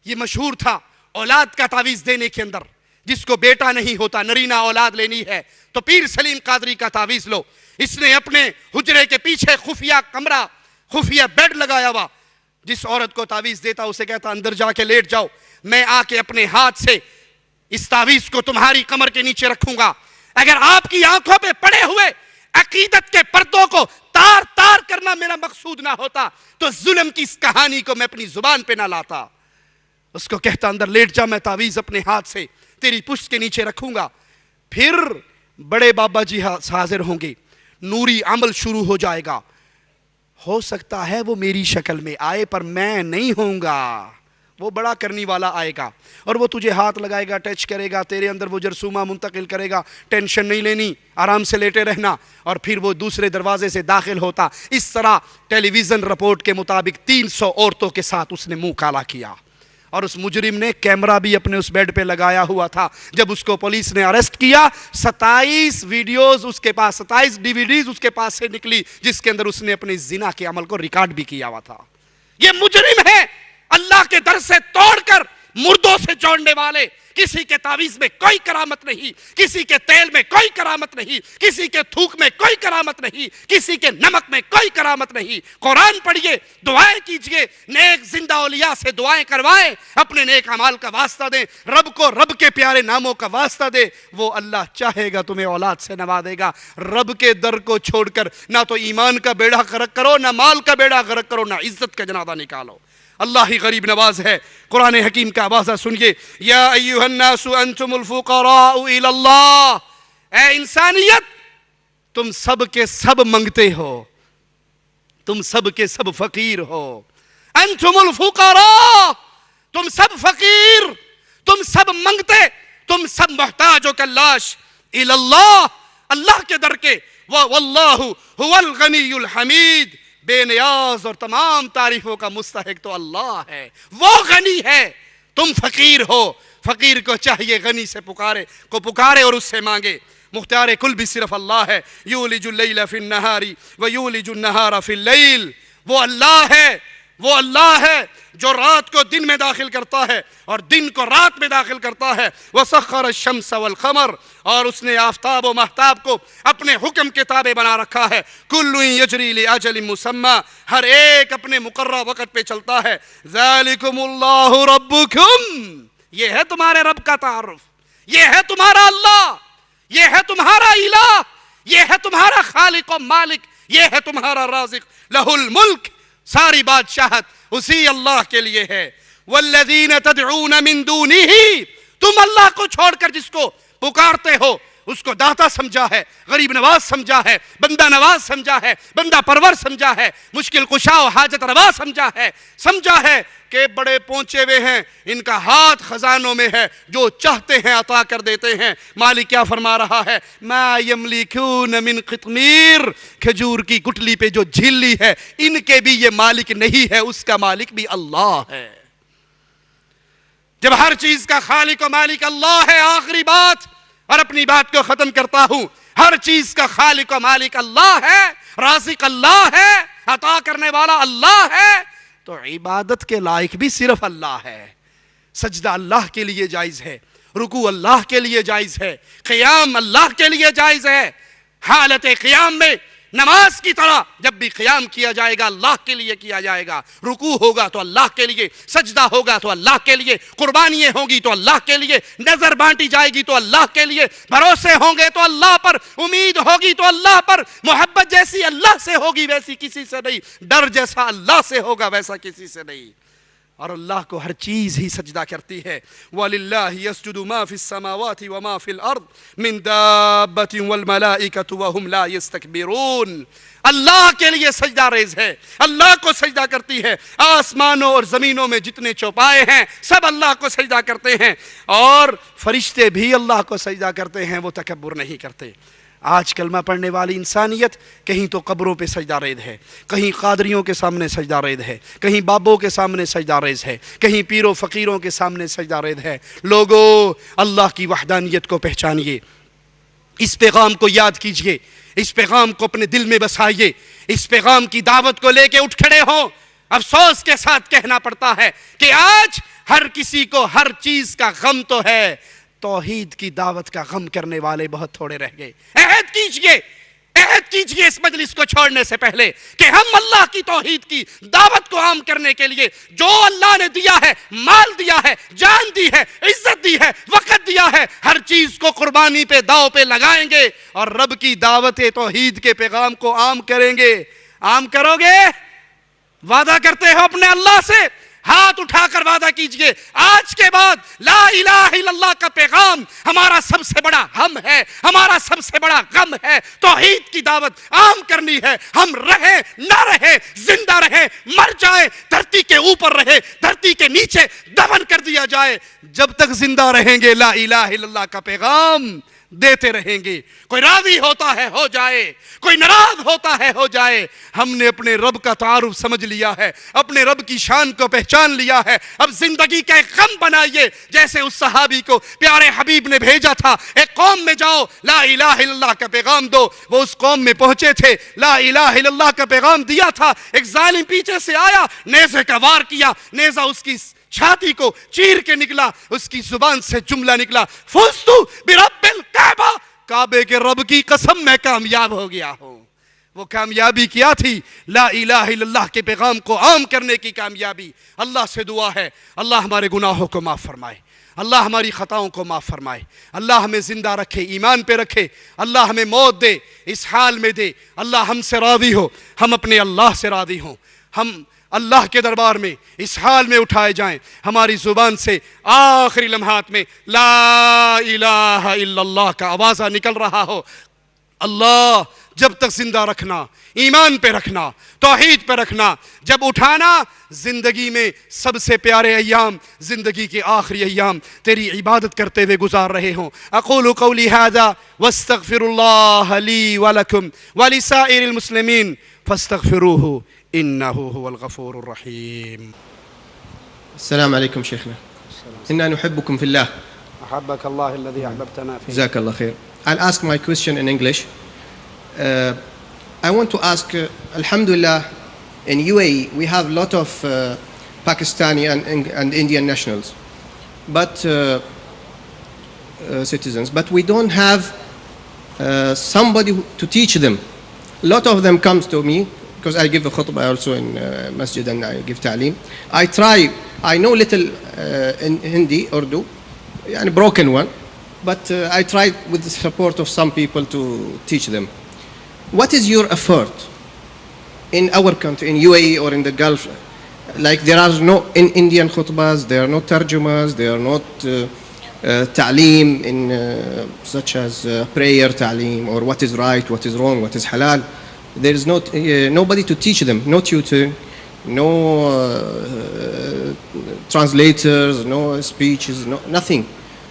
یہ مشہور تھا اولاد کا تعویذ دینے کے اندر، جس کو بیٹا نہیں ہوتا، نرینہ اولاد لینی ہے تو پیر سلیم قادری کا تعویذ لو۔ اس نے اپنے حجرے کے پیچھے خفیہ کمرہ، خفیہ بیڈ لگایا ہوا، جس عورت کو تعویذ دیتا اسے کہتا اندر جا کے لیٹ جاؤ، میں آ کے اپنے ہاتھ سے اس تعویذ کو تمہاری کمر کے نیچے رکھوں گا۔ اگر آپ کی آنکھوں پہ پڑے ہوئے عقیدت کے پردوں کو تار تار کرنا میرا مقصود نہ ہوتا تو ظلم کی اس کہانی کو میں اپنی زبان پہ نہ لاتا۔ اس کو کہتا اندر لیٹ جا، میں تعویذ اپنے ہاتھ سے تیری پشت کے نیچے رکھوں گا۔ پھر بڑے بابا جی حاضر ہوں گے، نوری عمل شروع ہو جائے گا۔ ہو سکتا ہے وہ میری شکل میں آئے پر میں نہیں ہوں گا، وہ بڑا کرنی والا آئے گا اور وہ تجھے ہاتھ لگائے گا، ٹچ کرے گا، تیرے اندر وہ جرثومہ منتقل کرے گا، ٹینشن نہیں لینی، آرام سے لیٹے رہنا، اور پھر وہ دوسرے دروازے سے داخل ہوتا۔ اس طرح ٹیلی ویژن رپورٹ کے مطابق 300 عورتوں کے ساتھ اس نے منہ کالا کیا، اور اس مجرم نے کیمرہ بھی اپنے اس بیڈ پہ لگایا ہوا تھا۔ جب اس کو پولیس نے اریسٹ کیا، 27 ویڈیوز اس کے پاس، 27 DVDs اس کے پاس سے نکلی، جس کے اندر اس نے اپنے زنا کے عمل کو ریکارڈ بھی کیا ہوا تھا۔ یہ مجرم ہے، اللہ کے در سے توڑ کر مردوں سے جوڑنے والے۔ کسی کے تعویذ میں کوئی کرامت نہیں، کسی کے تیل میں کوئی کرامت نہیں، کسی کے تھوک میں کوئی کرامت نہیں، کسی کے نمک میں کوئی کرامت نہیں۔ قرآن پڑھیے، دعائیں کیجئے، نیک زندہ اولیاء سے دعائیں کروائیں، اپنے نیک اعمال کا واسطہ دیں، رب کو رب کے پیارے ناموں کا واسطہ دیں، وہ اللہ چاہے گا تمہیں اولاد سے نوازے گا۔ رب کے در کو چھوڑ کر نہ تو ایمان کا بیڑا غرق کرو، نہ مال کا بیڑا غرق کرو، نہ عزت کا جنازہ نکالو۔ اللہ ہی غریب نواز ہے۔ قرآن حکیم کا آوازہ سنیے، یا ایھا الناس انتم الفقراء الی اللہ، اے انسانیت تم سب کے سب منگتے ہو، تم سب کے سب فقیر ہو۔ انتم الفقراء، تم سب فقیر، تم سب منگتے، تم سب محتاج و کلاش، الی اللہ، اللہ کے در کے، واللہ هو الغنی الحمید، بے نیاز اور تمام تعریفوں کا مستحق تو اللہ ہے، وہ غنی ہے، تم فقیر ہو۔ فقیر کو چاہیے غنی سے پکارے اور اس سے مانگے۔ مختار کل بھی صرف اللہ ہے، یولج اللیل فی النہار ویولج النہار فی اللیل، وہ اللہ ہے، وہ اللہ ہے جو رات کو دن میں داخل کرتا ہے اور دن کو رات میں داخل کرتا ہے۔ وسخر الشمس والقمر، اور اس نے آفتاب و مہتاب کو اپنے حکم کے تابع بنا رکھا ہے۔ کل یجری لاجل مسمی، ہر ایک اپنے مقررہ وقت پہ چلتا ہے۔ ذالکم اللہ ربکم، یہ ہے تمہارے رب کا تعارف، یہ ہے تمہارا اللہ، یہ ہے تمہارا الہ، یہ ہے تمہارا خالق و مالک، یہ ہے تمہارا رازق۔ لہ الملک، ساری بادشاہت اسی اللہ کے لیے ہے۔ والذین تدعون من دونہ، تم اللہ کو چھوڑ کر جس کو پکارتے ہو اس کو داتا سمجھا ہے، غریب نواز سمجھا ہے، بندہ نواز سمجھا ہے، بندہ پرور سمجھا ہے، مشکل کشا و حاجت روا سمجھا ہے کہ بڑے پہنچے ہوئے ہیں، ان کا ہاتھ خزانوں میں ہے، جو چاہتے ہیں عطا کر دیتے ہیں۔ مالک کیا فرما رہا ہے؟ ما یملکون من قطمیر، کھجور کی گٹلی پہ جو جھیلی ہے، ان کے بھی یہ مالک نہیں ہے، اس کا مالک بھی اللہ ہے۔ جب ہر چیز کا خالق و مالک اللہ ہے، آخری بات اور اپنی بات کو ختم کرتا ہوں، ہر چیز کا خالق و مالک اللہ ہے، رازق اللہ ہے، عطا کرنے والا اللہ ہے، تو عبادت کے لائق بھی صرف اللہ ہے۔ سجدہ اللہ کے لیے جائز ہے، رکوع اللہ کے لیے جائز ہے، قیام اللہ کے لیے جائز ہے۔ حالت قیام میں نماز کی طرح جب بھی قیام کیا جائے گا اللہ کے لیے کیا جائے گا، رکوع ہوگا تو اللہ کے لیے، سجدہ ہوگا تو اللہ کے لیے، قربانیاں ہوں گی تو اللہ کے لیے، نظر بانٹی جائے گی تو اللہ کے لیے، بھروسے ہوں گے تو اللہ پر، امید ہوگی تو اللہ پر، محبت جیسی اللہ سے ہوگی ویسی کسی سے نہیں، ڈر جیسا اللہ سے ہوگا ویسا کسی سے نہیں۔ اور اللہ کو ہر چیز ہی سجدہ کرتی ہے. وَلِلَّهِ يَسْجُدُ مَا فِي السَّمَاوَاتِ وَمَا فِي الْأَرْضِ مِن دَابَّةٍ وَالْمَلَائِكَةُ وَهُمْ لَا يَسْتَكْبِرُونَ. اللہ کے لیے سجدہ ریز ہے, اللہ کو سجدہ کرتی ہے. آسمانوں اور زمینوں میں جتنے چوپائے ہیں سب اللہ کو سجدہ کرتے ہیں, اور فرشتے بھی اللہ کو سجدہ کرتے ہیں, وہ تکبر نہیں کرتے. آج کلمہ پڑھنے والی انسانیت کہیں تو قبروں پہ سجدہ ریز ہے, کہیں قادریوں کے سامنے سجدہ ریز ہے, کہیں بابوں کے سامنے سجدہ ریز ہے, کہیں پیروں فقیروں کے سامنے سجدہ ریز ہے. لوگو, اللہ کی وحدانیت کو پہچانیے, اس پیغام کو یاد کیجئے, اس پیغام کو اپنے دل میں بسائیے, اس پیغام کی دعوت کو لے کے اٹھ کھڑے ہوں. افسوس کے ساتھ کہنا پڑتا ہے کہ آج ہر کسی کو ہر چیز کا غم تو ہے, توحید کی دعوت کا غم کرنے والے بہت تھوڑے رہ گئے. عہد کیجئے اس مجلس کو چھوڑنے سے پہلے کہ ہم اللہ کی توحید کی دعوت کو عام کرنے کے لیے جو اللہ نے دیا ہے, مال دیا ہے, جان دی ہے, عزت دی ہے, وقت دیا ہے, ہر چیز کو قربانی پہ داؤ پہ لگائیں گے اور رب کی دعوت توحید کے پیغام کو عام کریں گے. عام کرو گے؟ وعدہ کرتے ہو اپنے اللہ سے؟ ہاتھ اٹھا کر وعدہ کیجئے, آج کے بعد لا الہ الا اللہ کا پیغام ہمارا سب سے بڑا ہم ہے, ہمارا سب سے بڑا غم ہے. توحید کی دعوت عام کرنی ہے. ہم رہے نہ رہے, زندہ رہے مر جائے, دھرتی کے اوپر رہے دھرتی کے نیچے دفن کر دیا جائے, جب تک زندہ رہیں گے لا الہ الا اللہ کا پیغام دیتے رہیں گے. کوئی راضی ہوتا ہے ہو جائے, کوئی ناراض ہوتا ہے ہو جائے. ہم نے اپنے رب کا تعارف سمجھ لیا ہے, اپنے رب کی شان کو پہچان لیا ہے. اب زندگی کا ایک غم بنائیے, جیسے اس صحابی کو پیارے حبیب نے بھیجا تھا, ایک قوم میں جاؤ لا الہ الا اللہ کا پیغام دو. وہ اس قوم میں پہنچے تھے, لا الہ الا اللہ کا پیغام دیا تھا. ایک ظالم پیچھے سے آیا, نیزے کا وار کیا, نیزہ اس کی چھاتی کو چیر کے نکلا, اس کی زبان سے جملہ نکلا, فزتو برب الکعبہ, کعبے کے رب کی قسم میں کامیاب ہو گیا ہوں. وہ کامیابی کیا تھی؟ لا الہ الا اللہ کے پیغام کو عام کرنے کی کامیابی. اللہ سے دعا ہے اللہ ہمارے گناہوں کو معاف فرمائے, اللہ ہماری خطاؤں کو معاف فرمائے, اللہ ہمیں زندہ رکھے, ایمان پہ رکھے, اللہ ہمیں موت دے, اس حال میں دے. اللہ ہم سے راضی ہو, ہم اپنے اللہ سے راضی ہوں, ہم اللہ کے دربار میں اس حال میں اٹھائے جائیں, ہماری زبان سے آخری لمحات میں لا الہ الا اللہ کا آوازہ نکل رہا ہو. اللہ جب تک زندہ رکھنا, ایمان پہ رکھنا, توحید پہ رکھنا, جب اٹھانا زندگی میں سب سے پیارے ایام, زندگی کے آخری ایام تیری عبادت کرتے ہوئے گزار رہے ہوں. اقول قولی ھذا واستغفر اللہ لی ولکم ولسائر المسلمین فاستغفروہ انه هو الغفور الرحیم. السلام عليكم شيخنا. إنا نحبكم في الله. أحبك الله الذي أحببتنا فيه. جزاك الله خير. I'll ask my question in English. I want to ask, Alhamdulillah, in UAE we have a lot of Pakistani and Indian nationals, but citizens, but we don't have somebody to teach them. A lot of them comes to me because I give a khutbah also in masjid and I give ta'aleem. I know little in Hindi, Urdu, a broken one, but I try with the support of some people to teach them. What is your effort in our country, in UAE or in the Gulf? Like there are no in Indian khutbahs, there are no tarjumas, there are not ta'aleem in such as prayer ta'aleem or what is right, what is wrong, what is halal. There is not nobody to teach them, no tutor, no translators, no speeches, nothing.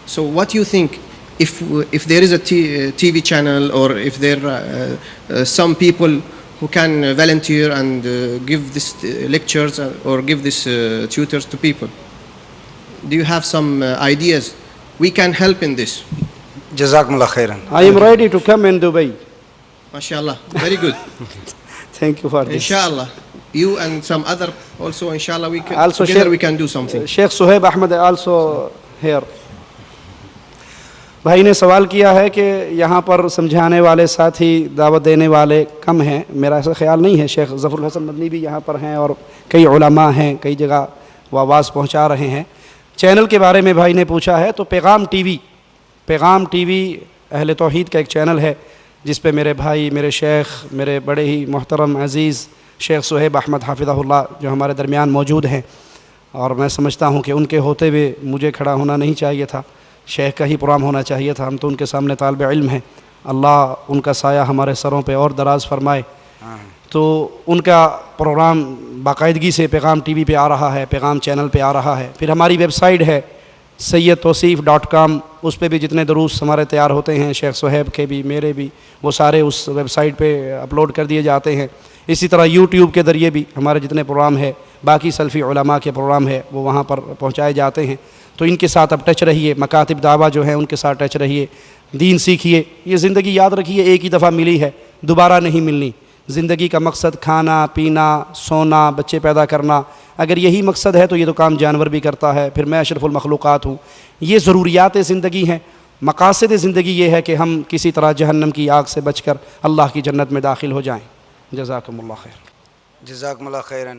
So what do you think, if there is a TV channel or if there are some people who can volunteer and give this lectures or give this tutors to people, do you have some ideas? We can help in this. Jazakumullah khairan. I am ready to come in Dubai. MashaAllah, very good. Thank you for this. Inshallah, you and some other also, inshallah, we can Also together share- we can do something. Sheikh Suhaib Ahmed also here. بھائی نے سوال کیا ہے کہ یہاں پر سمجھانے والے ساتھی دعوت دینے والے کم ہیں. میرا ایسا خیال نہیں ہے. شیخ ظفر الحسن مدنی بھی یہاں پر ہیں اور کئی علماء ہیں, کئی جگہ وہ آواز پہنچا رہے ہیں. چینل کے بارے میں بھائی نے پوچھا ہے تو پیغام ٹی وی اہل توحید کا ایک چینل ہے جس پہ میرے بھائی, میرے شیخ, میرے بڑے ہی محترم عزیز شیخ صہیب احمد حافظہ اللہ جو ہمارے درمیان موجود ہیں, اور میں سمجھتا ہوں کہ ان کے ہوتے ہوئے مجھے کھڑا ہونا نہیں چاہیے تھا، شیخ کا ہی پروگرام ہونا چاہیے تھا. ہم تو ان کے سامنے طالب علم ہیں. اللہ ان کا سایہ ہمارے سروں پہ اور دراز فرمائے. تو ان کا پروگرام باقاعدگی سے پیغام ٹی وی پہ آ رہا ہے، پیغام چینل پہ آ رہا ہے. پھر ہماری ویب سائٹ ہے sayyidtawseef.com، اس پہ بھی جتنے دروس ہمارے تیار ہوتے ہیں، شیخ صہیب کے بھی میرے بھی، وہ سارے اس ویب سائٹ پہ اپلوڈ کر دیے جاتے ہیں. اسی طرح یوٹیوب کے ذریعے بھی ہمارے جتنے پروگرام ہے، باقی سلفی علماء کے پروگرام ہے، وہ وہاں پر پہنچائے جاتے ہیں. تو ان کے ساتھ اب ٹچ رہیے، مکاتب دعویٰ جو ہیں ان کے ساتھ ٹچ رہیے، دین سیکھیے. یہ زندگی یاد رکھیے ایک ہی دفعہ ملی ہے، دوبارہ نہیں ملنی. زندگی کا مقصد کھانا پینا سونا بچے پیدا کرنا، اگر یہی مقصد ہے تو یہ تو کام جانور بھی کرتا ہے. پھر میں اشرف المخلوقات ہوں. یہ ضروریات زندگی ہیں. مقاصد زندگی یہ ہے کہ ہم کسی طرح جہنم کی آگ سے بچ کر اللہ کی جنت میں داخل ہو جائیں. جزاکم اللہ خیر. جزاکم اللہ خیراً.